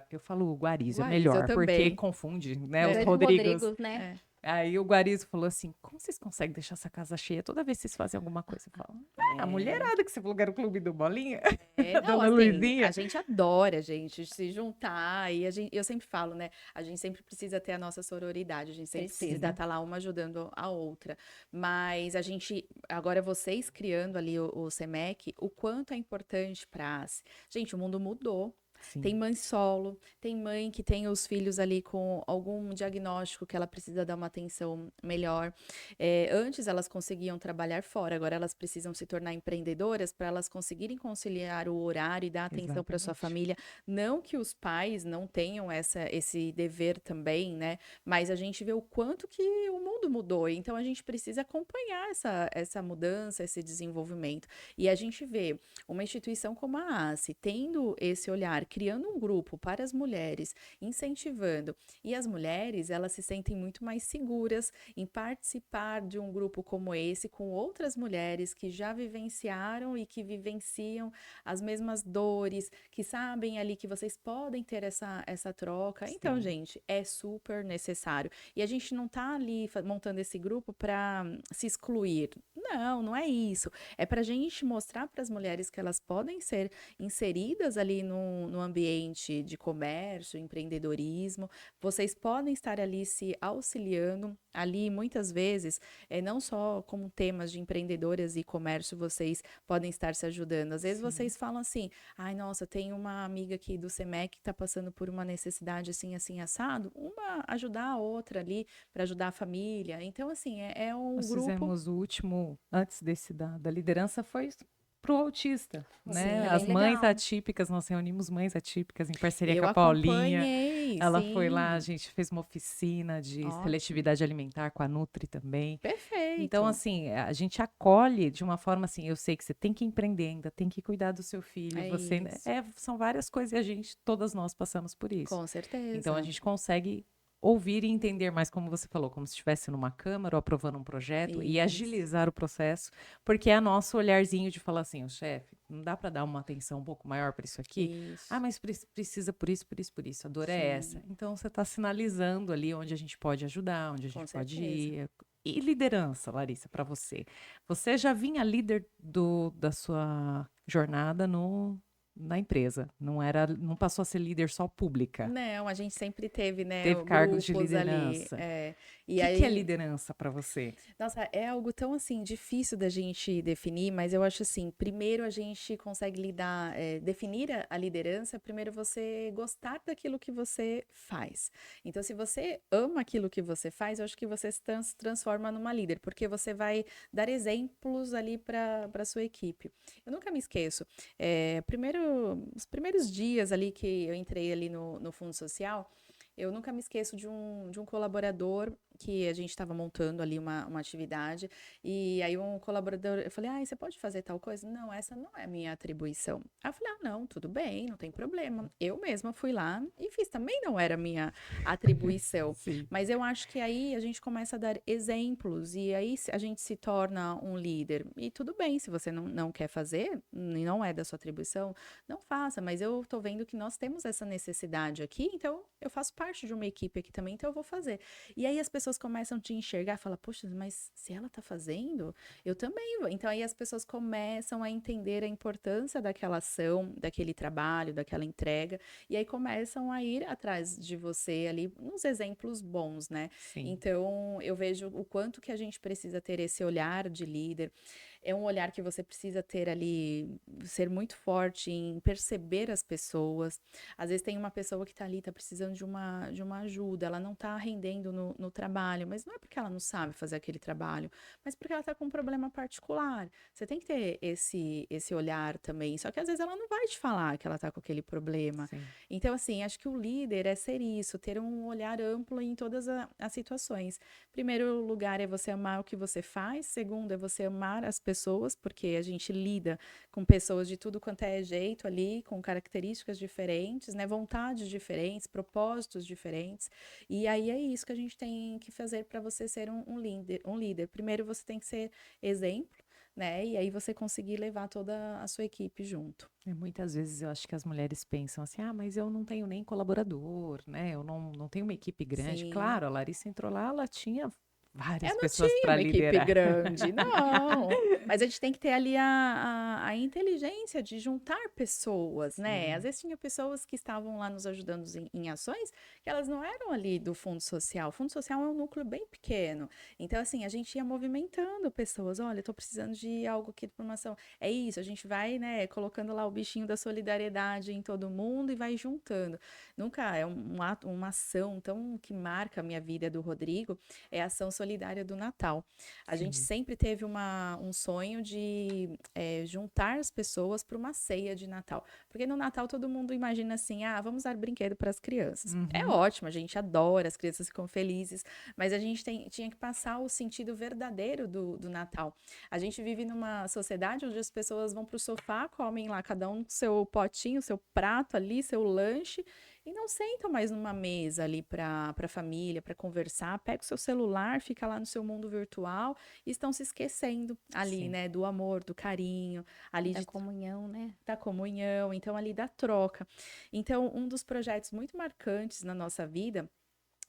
eu falo o Guarizo, é Guarizo, melhor, eu porque também. confunde, né, É. os Dois Rodrigos. Rodrigos, né? Aí o Guarizo falou assim, como vocês conseguem deixar essa casa cheia toda vez que vocês fazem alguma coisa? Eu falo, a mulherada que você falou que era o clube do Bolinha. Não, Dona assim, Luizinha. a gente adora, gente, se juntar, e eu sempre falo, né, a gente sempre precisa ter a nossa sororidade, a gente sempre precisa estar lá uma ajudando a outra, mas agora vocês criando ali o SEMEC, o quanto é importante para as... Gente, o mundo mudou. Sim. Tem mãe solo, tem mãe que tem os filhos ali com algum diagnóstico que ela precisa dar uma atenção melhor. Antes elas conseguiam trabalhar fora, agora elas precisam se tornar empreendedoras para elas conseguirem conciliar o horário e dar atenção para sua Exatamente. família. Não que os pais não tenham esse dever também, né? Mas a gente vê o quanto que o mundo mudou. Então a gente precisa acompanhar essa mudança, esse desenvolvimento. E a gente vê uma instituição como a ACE tendo esse olhar, criando um grupo para as mulheres, incentivando. E as mulheres, elas se sentem muito mais seguras em participar de um grupo como esse, com outras mulheres que já vivenciaram e que vivenciam as mesmas dores, que sabem ali que vocês podem ter essa troca. Sim. Então, gente, é super necessário. E a gente não tá ali montando esse grupo para se excluir. Não é isso. É para a gente mostrar para as mulheres que elas podem ser inseridas ali no ambiente de comércio, empreendedorismo, vocês podem estar ali se auxiliando, ali muitas vezes, não só com temas de empreendedoras e comércio, vocês podem estar se ajudando. Às vezes Sim. vocês falam assim, ai, nossa, tem uma amiga aqui do SEMEC que está passando por uma necessidade assim, assim, assado, uma ajudar a outra ali, para ajudar a família. Então, assim, é um Nós grupo... fizemos o último, antes desse da liderança, foi para o autista, né? Sim, é As bem mães legal. atípicas, nós reunimos mães atípicas em parceria com Eu a Paulinha. acompanhei, Ela foi lá, a sim. gente fez uma oficina de Ótimo. seletividade alimentar com a Nutri também. Perfeito. Então, assim, a gente acolhe de uma forma assim, eu sei que você tem que empreender ainda, tem que cuidar do seu filho, É você, isso. são várias coisas e todas nós passamos por isso. Com certeza. Então, a gente consegue ouvir e entender mais, como você falou, como se estivesse numa câmara ou aprovando um projeto e Isso. agilizar o processo, porque é nosso olharzinho de falar assim, o chefe, não dá para dar uma atenção um pouco maior para isso aqui? Isso. Ah, mas precisa por isso, por isso, por isso. A dor é essa. Então, você está sinalizando ali onde a gente pode ajudar, onde a gente pode ir. E liderança, Larissa, para você. Você já vinha líder da sua jornada na empresa. Não passou a ser líder só pública. Não, a gente sempre teve, né, Teve cargos de grupos ali. liderança. E O aí, que é liderança para você? nossa, é algo tão assim difícil da gente definir, mas eu acho assim, primeiro a gente consegue lidar, definir a liderança, primeiro você gostar daquilo que você faz. Então, se você ama aquilo que você faz, eu acho que você se transforma numa líder, porque você vai dar exemplos ali para sua equipe. Eu nunca me esqueço, os primeiros dias ali que eu entrei ali no Fundo Social, eu nunca me esqueço de um colaborador que a gente estava montando ali uma atividade, e aí um colaborador, eu falei, ah, você pode fazer tal coisa? Não, essa não é a minha atribuição. Aí eu falei, ah, não, tudo bem, não tem problema. Eu mesma fui lá e fiz, também não era a minha atribuição. Sim. Mas eu acho que aí a gente começa a dar exemplos, e aí a gente se torna um líder. E tudo bem, se você não quer fazer, e não é da sua atribuição, não faça, mas eu tô vendo que nós temos essa necessidade aqui, então eu faço parte de uma equipe aqui também, então eu vou fazer. E aí as pessoas começam a te enxergar e falam, poxa, mas se ela tá fazendo, eu também vou. Então aí as pessoas começam a entender a importância daquela ação, daquele trabalho, daquela entrega, e aí começam a ir atrás de você ali, uns exemplos bons, né? Sim. Então eu vejo o quanto que a gente precisa ter esse olhar de líder. É um olhar que você precisa ter ali, ser muito forte em perceber as pessoas. Às vezes tem uma pessoa que está ali, está precisando de uma ajuda, ela não está rendendo no trabalho, mas não é porque ela não sabe fazer aquele trabalho, mas porque ela está com um problema particular. Você tem que ter esse olhar também, só que às vezes ela não vai te falar que ela está com aquele problema. Sim. Então, assim, acho que o líder é ser isso, ter um olhar amplo em todas as situações. Primeiro lugar é você amar o que você faz, segundo é você amar as pessoas, porque a gente lida com pessoas de tudo quanto é jeito ali, com características diferentes, né, vontades diferentes, propósitos diferentes, e aí é isso que a gente tem que fazer para você ser um líder. Primeiro você tem que ser exemplo, né, e aí você conseguir levar toda a sua equipe junto. Muitas vezes eu acho que as mulheres pensam assim, ah, mas eu não tenho nem colaborador, né? Eu não tenho uma equipe grande. Sim. Claro, a Larissa entrou lá, ela tinha várias Eu não pessoas tinha para uma equipe liderar. grande, não. Mas a gente tem que ter ali a inteligência de juntar pessoas, né? Sim. Às vezes tinha pessoas que estavam lá nos ajudando em ações que elas não eram ali do Fundo Social. O Fundo Social é um núcleo bem pequeno. Então, assim, a gente ia movimentando pessoas. Olha, eu tô precisando de algo aqui de formação. É isso, a gente vai, né, colocando lá o bichinho da solidariedade em todo mundo e vai juntando. Nunca é uma ação tão que marca a minha vida do Rodrigo, é a ação solidária do Natal. A gente sempre teve um sonho de juntar as pessoas para uma ceia de Natal. Porque no Natal todo mundo imagina assim, ah, vamos dar brinquedo para as crianças. É ótimo, a gente adora, as crianças ficam felizes, mas a gente tinha que passar o sentido verdadeiro do Natal. A gente vive numa sociedade onde as pessoas vão para o sofá, comem lá cada um seu potinho, seu prato ali, seu lanche, e não sentam mais numa mesa ali para a família, para conversar, pega o seu celular, fica lá no seu mundo virtual e estão se esquecendo ali, Sim. né, do amor, do carinho, ali Da comunhão, né? da comunhão, então ali da troca. Então, um dos projetos muito marcantes na nossa vida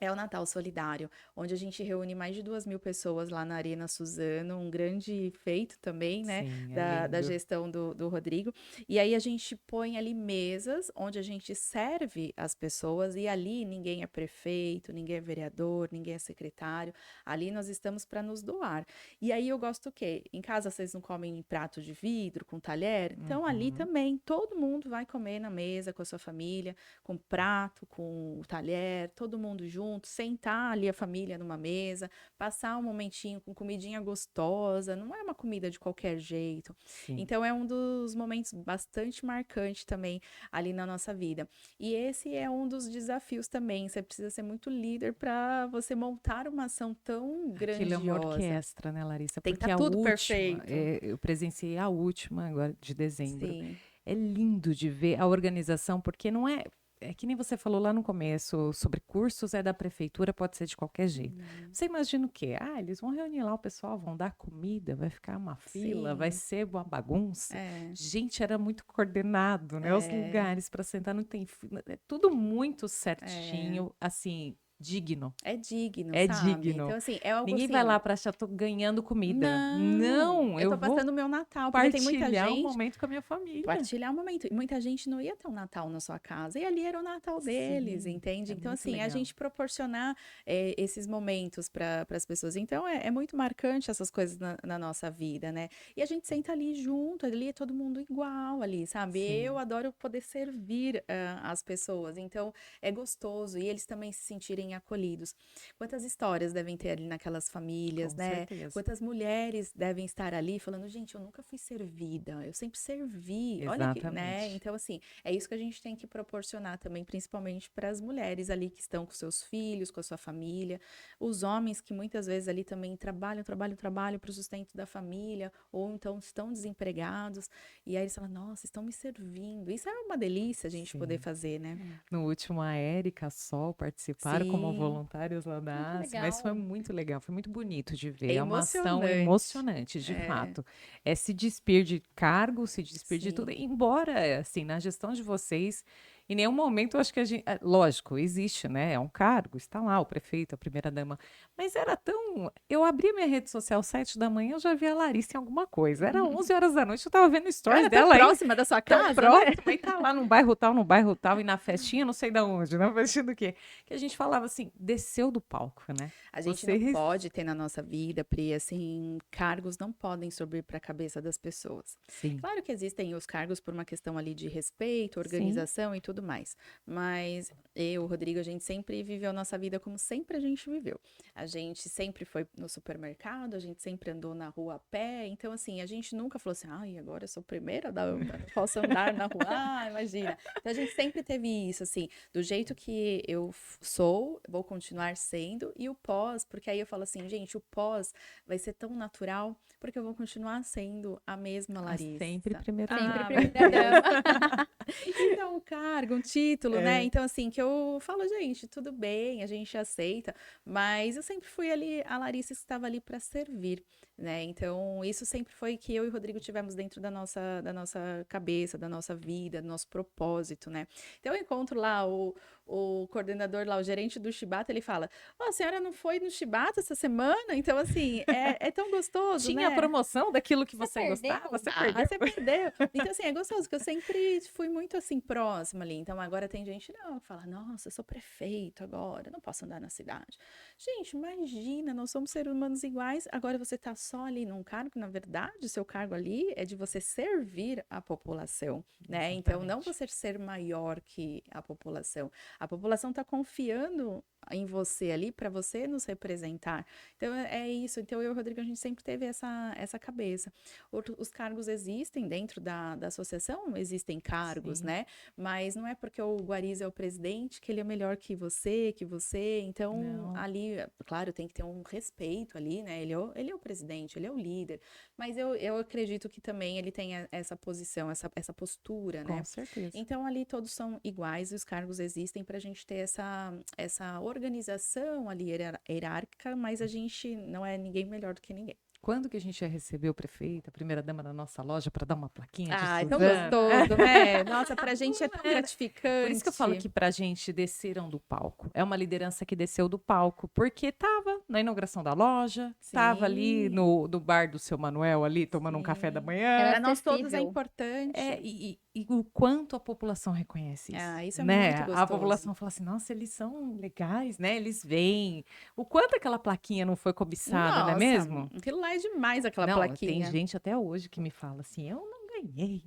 É o Natal Solidário, onde a gente reúne mais de 2.000 pessoas lá na Arena Suzano, um grande feito também, né, Sim, é da lindo. gestão do Rodrigo. E aí a gente põe ali mesas onde a gente serve as pessoas e ali ninguém é prefeito, ninguém é vereador, ninguém é secretário. Ali nós estamos para nos doar. E aí eu gosto o quê? Em casa vocês não comem em prato de vidro, com talher? Então ali Uhum. também todo mundo vai comer na mesa com a sua família, com prato, com o talher, todo mundo junto, sentar ali a família numa mesa, passar um momentinho com comidinha gostosa, não é uma comida de qualquer jeito. Sim. Então é um dos momentos bastante marcantes também ali na nossa vida. E esse é um dos desafios também, você precisa ser muito líder para você montar uma ação tão Aquilo é uma grandiosa. orquestra, né, Larissa? Tem que Porque estar a tudo última, perfeito. eu presenciei a última agora de dezembro. Sim. É lindo de ver a organização, porque não é. É que nem você falou lá no começo sobre cursos, é da prefeitura, pode ser de qualquer jeito. Uhum. Você imagina o quê? Ah, eles vão reunir lá o pessoal, vão dar comida, vai ficar uma fila, vai Sim. ser uma bagunça. É. Gente, era muito coordenado, né? Os É. lugares para sentar, não tem fila, é tudo muito É. certinho, assim, digno. É digno, É sabe? digno. Então, assim, é algo Ninguém vai assim. lá para achar, tô ganhando comida. Não, Não, eu eu tô vou passando o meu Natal, porque tem muita partilhar o gente. momento com a minha família. Partilhar o momento. E muita gente não ia ter um Natal na sua casa. E ali era o Natal deles, Sim, entende? é Então, muito assim, a legal. gente proporcionar esses momentos para as pessoas. Então, é muito marcante essas coisas na nossa vida, né? E a gente senta ali junto, ali é todo mundo igual ali, sabe? Eu Sim, adoro poder servir as pessoas. Então, é gostoso. E eles também se sentirem acolhidos. Quantas histórias devem ter ali naquelas famílias, com né? certeza. Quantas mulheres devem estar ali falando, gente, eu nunca fui servida, eu sempre servi. Olha que, né? Exatamente. Então, assim, é isso que a gente tem que proporcionar também, principalmente para as mulheres ali que estão com seus filhos, com a sua família, os homens que muitas vezes ali também trabalham para o sustento da família, ou então estão desempregados, e aí eles falam, nossa, estão me servindo. Isso é uma delícia a gente poder Sim. fazer, né? No último, a Érica, a Sol participaram como Sim, voluntários lá Ai, que da ASE, mas foi legal. muito legal, foi muito bonito de ver. é É uma ação emocionante. emocionante, de É, fato. É se despir de cargo, se despir de tudo, sim. embora, assim, na gestão de vocês, em nenhum momento eu acho que a gente. Lógico, existe, né? É um cargo, está lá o prefeito, a primeira-dama. Mas era tão. Eu abri minha rede social às 7 da manhã, eu já vi a Larissa em alguma coisa. Era 11 horas da noite, eu estava vendo stories Era tão dela ainda. próxima da sua Tão casa, né? próximo, e tá lá no bairro tal, e na festinha, não sei da onde, na festinha do quê? Que a gente falava assim, desceu do palco, né? A gente não Vocês, pode ter na nossa vida, Pri, assim, cargos não podem subir para a cabeça das pessoas. sim, Claro que existem os cargos por uma questão ali de respeito, sim, organização e tudo mais. Mas eu, o Rodrigo, a gente sempre viveu a nossa vida como sempre a gente viveu. A gente sempre foi no supermercado, a gente sempre andou na rua a pé. Então, assim, a gente nunca falou assim, ai, agora eu sou primeira dama, não posso andar na rua. Ah, imagina. Então, a gente sempre teve isso, assim, do jeito que eu sou, vou continuar sendo, e o pós, porque aí eu falo assim, gente, o pós vai ser tão natural, porque eu vou continuar sendo a mesma sempre Larissa. primeira Sempre Ah, dama. meu primeira Deus. dama. Então, um cargo, um título, né? É, Então, assim, que eu falo, gente, tudo bem, a gente aceita, mas eu sempre fui ali, a Larissa que estava ali para servir, né? Então, isso sempre foi que eu e o Rodrigo tivemos dentro da nossa cabeça, da nossa vida, do nosso propósito, né? Então, eu encontro lá o coordenador lá, o gerente do Chibata, ele fala: Ó, a senhora não foi no Chibata essa semana? Então, assim, é tão gostoso, tinha a né? promoção daquilo que Você você perdeu? gostava, você Ah, perdeu. você perdeu. Então, assim, é gostoso, porque eu sempre fui muito, assim, próxima ali. Então, agora tem gente, não, que fala, nossa, eu sou prefeito agora, não posso andar na cidade. Gente, imagina, nós somos seres humanos iguais, agora você tá só ali num cargo, na verdade, o seu cargo ali é de você servir a população, né? Então, não Exatamente. você ser maior que a população. A população tá confiando em você ali para você nos representar. Então, é isso. Então, eu e o Rodrigo, a gente sempre teve essa cabeça. Os cargos existem dentro da associação, existem cargos, Sim, né? Mas não é porque o Guariz é o presidente que ele é melhor que você. Então, não, ali, claro, tem que ter um respeito ali, né? Ele é o presidente, ele é o líder. Mas eu acredito que também ele tem essa posição, essa postura, com né? certeza. Então, ali todos são iguais, os cargos existem para a gente ter essa organização ali hierárquica, mas a gente não é ninguém melhor do que ninguém. quando que a gente ia receber o prefeito, a primeira-dama da nossa loja, para dar uma plaquinha de Ah, é tão Suzana? gostoso, né? Nossa, pra gente é tão gratificante. Por isso que eu falo que pra gente desceram do palco. É uma liderança que desceu do palco, porque tava na inauguração da loja, tava ali Sim. no bar do seu Manuel, ali, tomando um café da Sim. manhã. Era Pra nós todos é acessível. importante. E o quanto a população reconhece isso. Ah, isso é né? muito A gostoso. população fala assim, nossa, eles são legais, né? Eles vêm. O quanto aquela plaquinha não foi cobiçada, não é Nossa, mesmo? aquilo lá é demais, aquela Não, plaquinha. tem gente até hoje que me fala assim, eu não ganhei.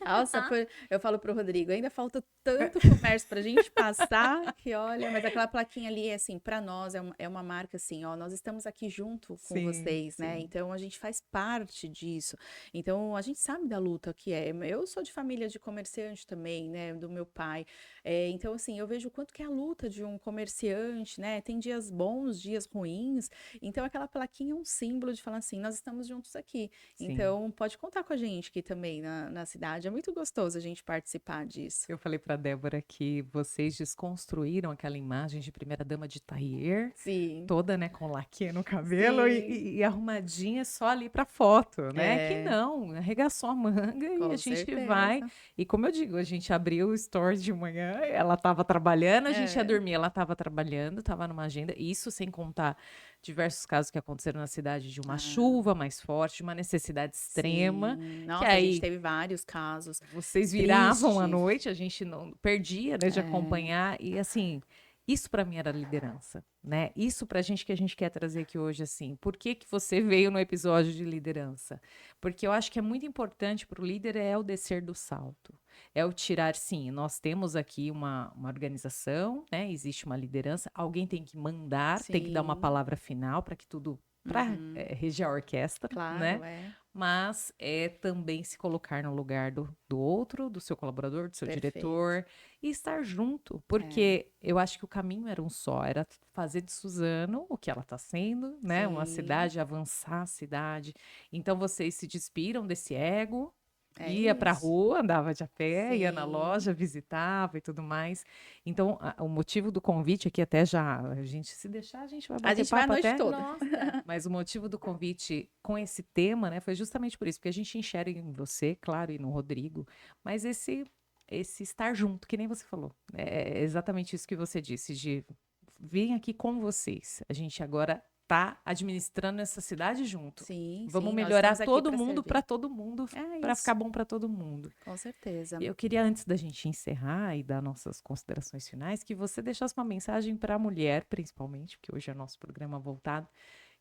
Nossa, eu falo pro Rodrigo, ainda falta tanto comércio pra gente passar, que olha, mas aquela plaquinha ali, assim, pra nós é uma marca assim, ó, nós estamos aqui junto com Sim, vocês, né? sim. Então a gente faz parte disso. Então a gente sabe da luta que é. Eu sou de família de comerciante também, né? Do meu pai. Então, assim, eu vejo o quanto que é a luta de um comerciante, né? Tem dias bons, dias ruins. Então aquela plaquinha é um símbolo de falar assim, nós estamos juntos aqui. Sim. Então, pode contar com a gente aqui também na cidade. É muito gostoso a gente participar disso. Eu falei para Débora que vocês desconstruíram aquela imagem de primeira-dama de tailleur, Sim. toda, né, com laque no cabelo Sim. e arrumadinha só ali para foto, né? Que É. não, arregaçou a manga e Com a gente certeza. vai. E como eu digo, a gente abriu o store de manhã, ela estava trabalhando, a gente ia É. dormir, ela estava trabalhando, estava numa agenda. Isso sem contar diversos casos que aconteceram na cidade de uma chuva mais forte, de uma necessidade extrema. Sim. Nossa, que a aí gente teve vários casos. vocês viravam à tristes. noite, a gente não perdia, né, de É. acompanhar. E assim, isso para mim era liderança, né? Isso pra gente que a gente quer trazer aqui hoje, assim. Por que que você veio no episódio de liderança? Porque eu acho que é muito importante para o líder é o descer do salto. É o tirar, sim, nós temos aqui uma organização, né? Existe uma liderança, alguém tem que mandar, tem que dar uma Sim. palavra final para que tudo para Uhum. reger a orquestra, Claro, né? Mas é também se colocar no lugar do outro, do seu colaborador, do seu Perfeito. diretor, e estar junto, porque eu acho que o caminho era um só, era fazer de Suzano o que ela está sendo, né? Uma Sim. cidade, avançar a cidade. Então vocês se despiram desse ego, É ia pra isso. rua, andava de a pé, ia na Sim. loja, visitava e tudo mais. Então, o motivo do convite aqui até já, a gente se deixar, a gente vai A bater gente vai a papo noite até. toda. Nossa, Mas o motivo do convite com esse tema, né, foi justamente por isso, porque a gente enxerga em você, claro, e no Rodrigo, mas esse estar junto, que nem você falou. É exatamente isso que você disse, de vir aqui com vocês. A gente agora tá administrando essa cidade junto. Sim, Vamos sim, nós melhorar estamos aqui todo pra mundo servir. para todo mundo, É para isso. ficar bom para todo mundo. Com certeza. E eu queria, antes da gente encerrar e dar nossas considerações finais, que você deixasse uma mensagem para a mulher, principalmente, porque hoje é nosso programa voltado,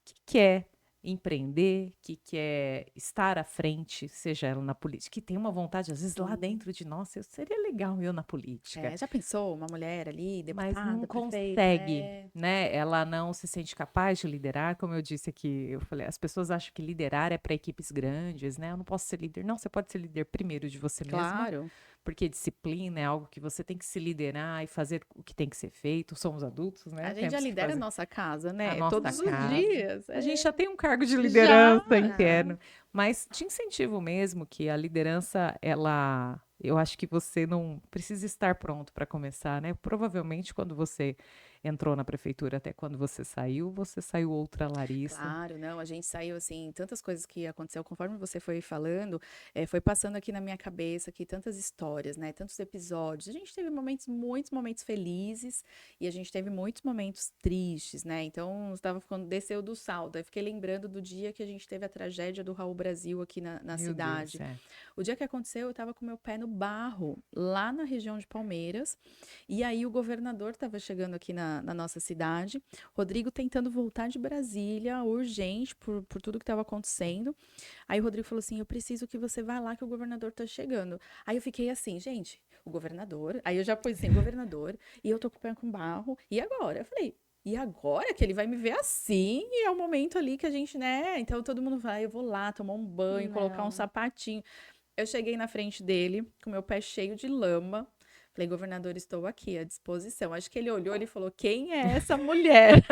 que quer empreender, que quer estar à frente, seja ela na política, que tem uma vontade, às vezes, lá Sim. dentro de nós, seria legal eu na política. Já pensou uma mulher ali, Mas não deputada, prefeita? consegue, né? Ela não se sente capaz de liderar, como eu disse aqui, eu falei, as pessoas acham que liderar é para equipes grandes, né? Eu não posso ser líder. Não, você pode ser líder primeiro de você mesma, Claro. porque disciplina é algo que você tem que se liderar e fazer o que tem que ser feito. Somos adultos, né? A gente Temos já que lidera a fazer. nossa casa, né? A nossa Todos casa. os dias. A gente já tem um cargo de liderança Já. interno, mas te incentivo mesmo que a liderança, ela, eu acho que você não precisa estar pronto para começar, né? Provavelmente quando você entrou na prefeitura até quando você saiu outra Larissa. Claro, não, a gente saiu assim, tantas coisas que aconteceu, conforme você foi falando, foi passando aqui na minha cabeça aqui tantas histórias, né, tantos episódios. A gente teve muitos momentos felizes e a gente teve muitos momentos tristes, né? Então, estava desceu do saldo. Aí fiquei lembrando do dia que a gente teve a tragédia do Raul Brasil aqui na Meu cidade. Deus, O dia que aconteceu, eu estava com meu pé no barro, lá na região de Palmeiras, e aí o governador estava chegando aqui na nossa cidade, Rodrigo tentando voltar de Brasília, urgente, por tudo que estava acontecendo. Aí o Rodrigo falou assim, eu preciso que você vá lá que o governador tá chegando. Aí eu fiquei assim, gente, o governador, aí eu já pus assim, governador, e eu tô com o pé com barro, e agora? Eu falei, e agora que ele vai me ver assim, e é o momento ali que a gente, né? Então todo mundo vai, eu vou lá tomar um banho, colocar um Não. sapatinho. Eu cheguei na frente dele, com meu pé cheio de lama. Falei, governador, estou aqui à disposição. Acho que ele olhou e falou, quem é essa mulher?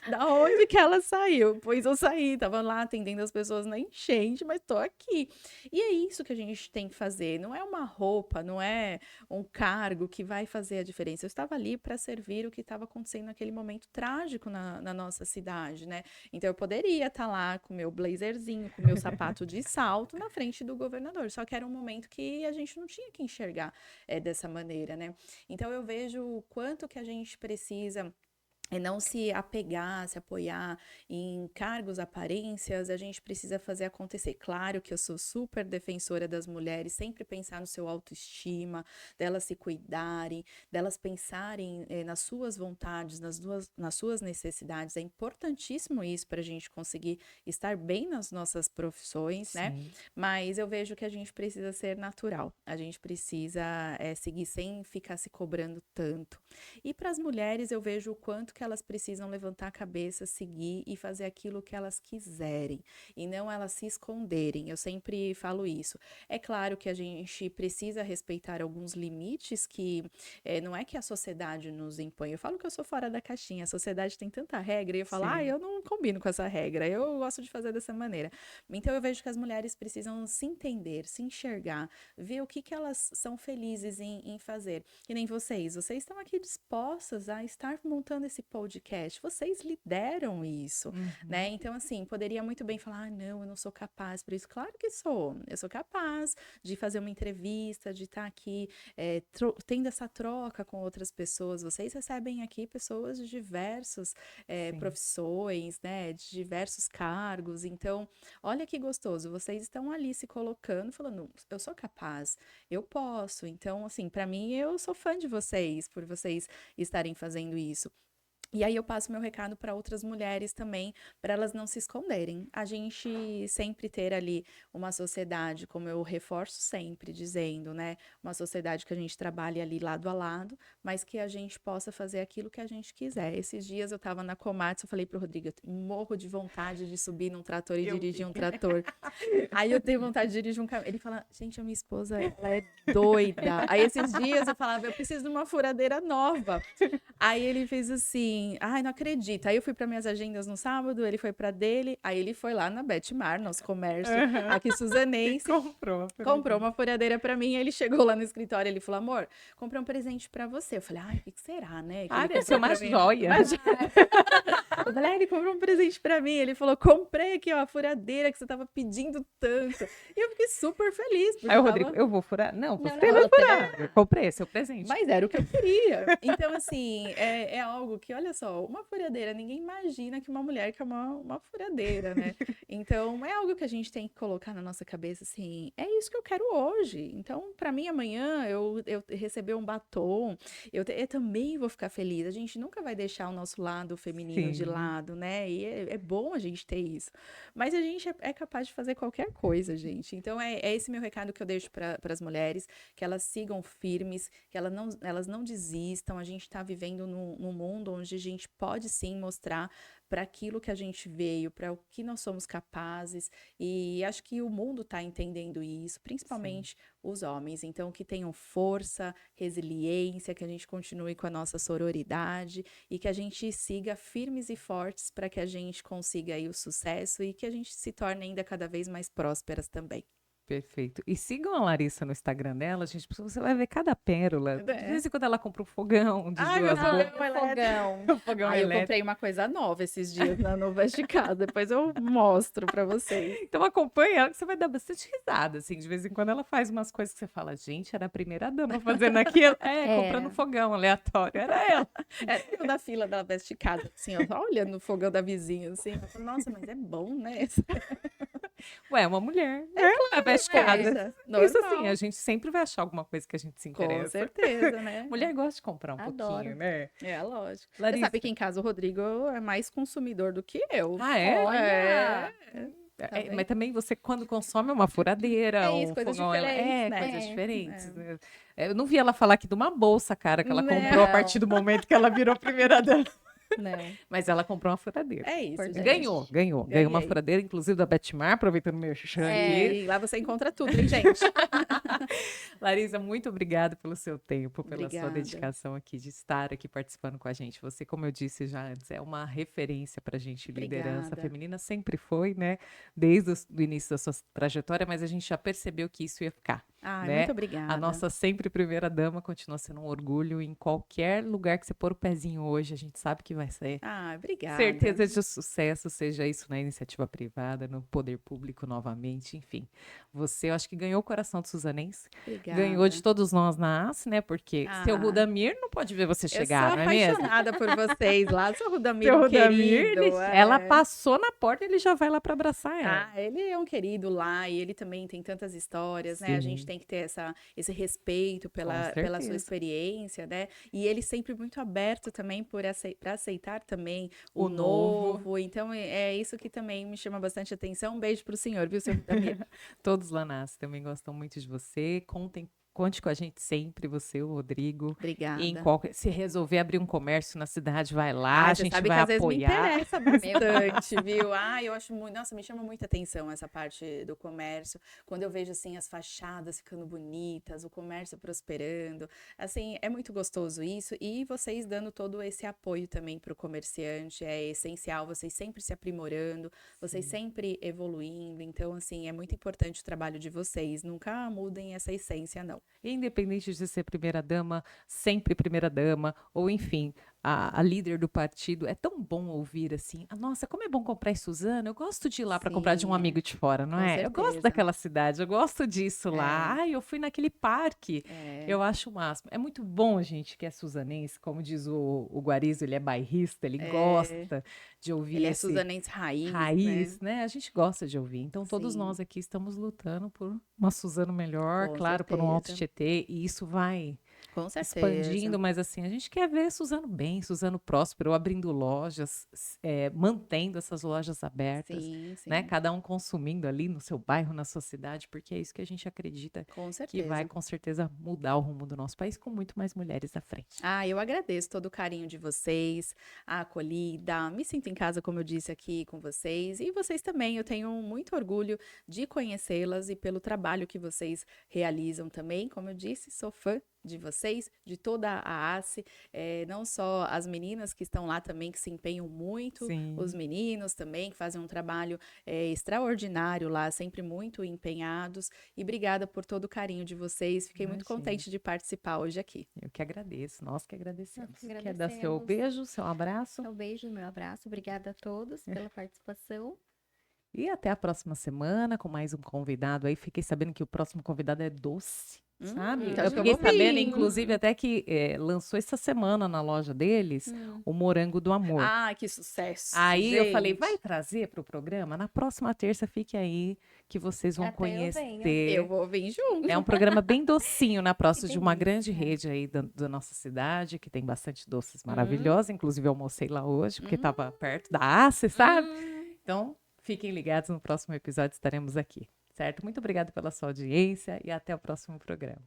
Da onde que ela saiu? Pois eu saí, tava lá atendendo as pessoas na enchente, mas tô aqui. E é isso que a gente tem que fazer. Não é uma roupa, não é um cargo que vai fazer a diferença. Eu estava ali para servir o que estava acontecendo naquele momento trágico na nossa cidade, né? Então eu poderia estar lá com meu blazerzinho, com meu sapato de salto na frente do governador. Só que era um momento que a gente não tinha que enxergar dessa maneira, né? Então eu vejo o quanto que a gente precisa não se apegar, se apoiar em cargos, aparências, a gente precisa fazer acontecer. Claro que eu sou super defensora das mulheres, sempre pensar no seu autoestima, delas se cuidarem, delas pensarem nas suas vontades, nas suas necessidades. É importantíssimo isso para a gente conseguir estar bem nas nossas profissões, né? Sim. Mas eu vejo que a gente precisa ser natural, a gente precisa seguir sem ficar se cobrando tanto. E para as mulheres eu vejo o quanto que elas precisam levantar a cabeça, seguir e fazer aquilo que elas quiserem e não elas se esconderem. Eu sempre falo isso. É claro que a gente precisa respeitar alguns limites que não é que a sociedade nos impõe. Eu falo que eu sou fora da caixinha, a sociedade tem tanta regra e eu falo, eu não combino com essa regra, eu gosto de fazer dessa maneira. Então eu vejo que as mulheres precisam se entender, se enxergar, ver o que elas são felizes em fazer. E nem vocês estão aqui dispostas a estar montando esse podcast, vocês lideram isso, né? Então, assim, poderia muito bem falar, não, eu não sou capaz por isso. Claro que sou, eu sou capaz de fazer uma entrevista, de estar aqui tendo essa troca com outras pessoas. Vocês recebem aqui pessoas de diversas profissões, né? De diversos cargos. Então, olha que gostoso, vocês estão ali se colocando, falando, eu sou capaz, eu posso. Então, assim, para mim, eu sou fã de vocês, por vocês estarem fazendo isso. E aí eu passo meu recado para outras mulheres também, para elas não se esconderem. A gente sempre ter ali uma sociedade, como eu reforço sempre dizendo, né? Uma sociedade que a gente trabalhe ali lado a lado, mas que a gente possa fazer aquilo que a gente quiser. Esses dias eu estava na Komatsu, eu falei pro Rodrigo, eu morro de vontade de subir num trator e dirigir um trator. Aí eu tenho vontade de dirigir um caminhão. Ele fala, gente, a minha esposa, ela é doida. Aí esses dias eu falava, eu preciso de uma furadeira nova. Aí ele fez assim, ai, não acredito. Aí eu fui para minhas agendas no sábado, ele foi para dele, aí ele foi lá na Betmar, nosso comércio, aqui suzanense. Comprou uma furadeira para mim, aí ele chegou lá no escritório, ele falou, amor, comprei um presente para você. Eu falei, ai, o que será, né? Que deve ser uma joia. Eu falei, ele comprou um presente para mim. Ele falou, comprei aqui, ó, a furadeira que você tava pedindo tanto. E eu fiquei super feliz. Aí o Rodrigo, eu vou furar? Não, você vai furar. Eu comprei seu presente. Mas era o que eu queria. Então, assim, é algo que, olha só, uma furadeira, ninguém imagina que uma mulher quer uma furadeira, né? Então, é algo que a gente tem que colocar na nossa cabeça, assim, é isso que eu quero hoje. Então, para mim, amanhã, eu receber um batom, eu também vou ficar feliz. A gente nunca vai deixar o nosso lado feminino de lado, né? E é bom a gente ter isso. Mas a gente é capaz de fazer qualquer coisa, gente. Então, é esse meu recado que eu deixo para as mulheres, que elas sigam firmes, que elas não desistam. A gente está vivendo num mundo onde a gente pode sim mostrar para aquilo que a gente veio, para o que nós somos capazes, e acho que o mundo está entendendo isso, principalmente os homens. Então, que tenham força, resiliência, que a gente continue com a nossa sororidade e que a gente siga firmes e fortes para que a gente consiga aí o sucesso e que a gente se torne ainda cada vez mais prósperas também. Perfeito. E sigam a Larissa no Instagram dela, gente, porque você vai ver cada pérola. De vez em quando ela compra um fogão de duas fogão. fogão eu comprei uma coisa nova esses dias na Novas de Casa. Depois eu mostro pra vocês. Então acompanha ela que você vai dar bastante risada, assim. De vez em quando ela faz umas coisas que você fala, gente, era a primeira dama fazendo aquilo. Comprando um fogão aleatório. Era ela. Eu da fila da Novas de Casa, assim, ó, só olhando o fogão da vizinha, assim. Eu falo, nossa, mas é bom, né? Ué, uma mulher. Claro, veste casa. Normal. Isso assim, a gente sempre vai achar alguma coisa que a gente se interessa. Com certeza, né? Mulher gosta de comprar um pouquinho, né? É, lógico. Larissa. Você sabe que em casa o Rodrigo é mais consumidor do que eu. Ah, é? Olha! Mas também você, quando consome uma furadeira, isso, um coisas fogão, diferentes, né? coisas diferentes. Né? Eu não vi ela falar aqui de uma bolsa, cara, que ela Não. comprou a partir do momento que ela virou primeira dama. Não. Mas ela comprou uma furadeira. É isso, gente. Ganhou uma Ganhei. furadeira, inclusive da Betmar, aproveitando o meu merchan É, aqui. e lá você encontra tudo, hein, gente? Larissa, muito obrigada pelo seu tempo, pela sua Obrigada. dedicação aqui, de estar aqui participando com a gente. Você, como eu disse já antes, é uma referência para a gente, liderança Obrigada. feminina, sempre foi, né? Desde o início da sua trajetória, mas a gente já percebeu que isso ia ficar. Ai, né? muito obrigada. A nossa sempre primeira dama continua sendo um orgulho em qualquer lugar que você pôr o pezinho hoje, a gente sabe que vai ser. Ah, obrigada. Certeza de sucesso, seja isso na iniciativa privada, no poder público novamente, enfim. Você, eu acho que ganhou o coração do Suzanense, Obrigada. ganhou de todos nós na ACE, né? Porque seu Ah. Rudamir não pode ver você chegar, eu sou não é mesmo? apaixonada por vocês lá, seu Rudamir, Seu um Rudamir, querido. ela passou na porta e ele já vai lá para abraçar ela. Ah, ele é um querido lá e ele também tem tantas histórias, né? A gente Sim. tem que ter esse respeito pela sua certeza. experiência, né? E ele sempre muito aberto também para aceitar também O o novo. Então, é isso que também me chama bastante atenção. Um beijo pro senhor, viu, seu Rudamir? Todos lá na ACE também gostam muito de você. Conte com a gente sempre, você, o Rodrigo. Obrigada. E se resolver abrir um comércio na cidade, vai lá, a você gente sabe vai que às vezes me apoiar. interessa bastante, viu? Eu acho muito, nossa, me chama muita atenção essa parte do comércio. Quando eu vejo assim as fachadas ficando bonitas, o comércio prosperando, assim, é muito gostoso isso e vocês dando todo esse apoio também para o comerciante, é essencial, vocês sempre se aprimorando, vocês sempre evoluindo. Então, assim, é muito importante o trabalho de vocês. Nunca mudem essa essência, não. Independente de ser primeira-dama, sempre primeira-dama, ou enfim, a líder do partido, é tão bom ouvir assim, nossa, como é bom comprar em Suzano, eu gosto de ir lá para comprar de um Sim, amigo de fora, não com é? Eu gosto certeza. daquela cidade, eu gosto disso lá. Ai, eu fui naquele parque, É. eu acho o máximo. É muito bom, gente, que é suzanense, como diz o Guarizo, ele é bairrista, ele gosta de ouvir Ele é esse suzanense raiz, raiz, né? A gente gosta de ouvir. Então, todos Sim. nós aqui estamos lutando por uma Suzano melhor, Com claro, por um Alto certeza. Tietê, e isso vai Com certeza. expandindo, mas assim, a gente quer ver Suzano bem, Suzano próspero, abrindo lojas, mantendo essas lojas abertas, Sim, sim. né? Cada um consumindo ali no seu bairro, na sua cidade, porque é isso que a gente acredita Com que certeza. vai, com certeza, mudar o rumo do nosso país com muito mais mulheres à frente. Eu agradeço todo o carinho de vocês, a acolhida, me sinto em casa, como eu disse aqui com vocês, e vocês também, eu tenho muito orgulho de conhecê-las e pelo trabalho que vocês realizam também, como eu disse, sou fã de vocês, de toda a ACE, não só as meninas que estão lá também, que se empenham muito, Sim. os meninos também, que fazem um trabalho extraordinário lá, sempre muito empenhados, e obrigada por todo o carinho de vocês, fiquei muito Imagina. contente de participar hoje aqui. Eu que agradeço, nós que agradecemos. Nós que Quer dar seu agradecemos. beijo, seu abraço? Meu beijo, meu abraço. Obrigada a todos pela participação. E até a próxima semana com mais um convidado aí. Fiquei sabendo que o próximo convidado é doce, sabe? então Eu acho que eu fiquei vou sabendo, vir. inclusive, até que lançou essa semana na loja deles o Morango do Amor. Que sucesso! Aí eu falei, gente. vai trazer para o programa? Na próxima terça, fique aí que vocês vão Até eu conhecer. venho. Eu vou vir junto. É um programa bem docinho na próxima Que de uma delícia. grande rede aí da nossa cidade, que tem bastante doces maravilhosos. Inclusive, eu almocei lá hoje, porque estava perto da ACE, sabe? Então, fiquem ligados no próximo episódio, estaremos aqui, certo? Muito obrigada pela sua audiência e até o próximo programa.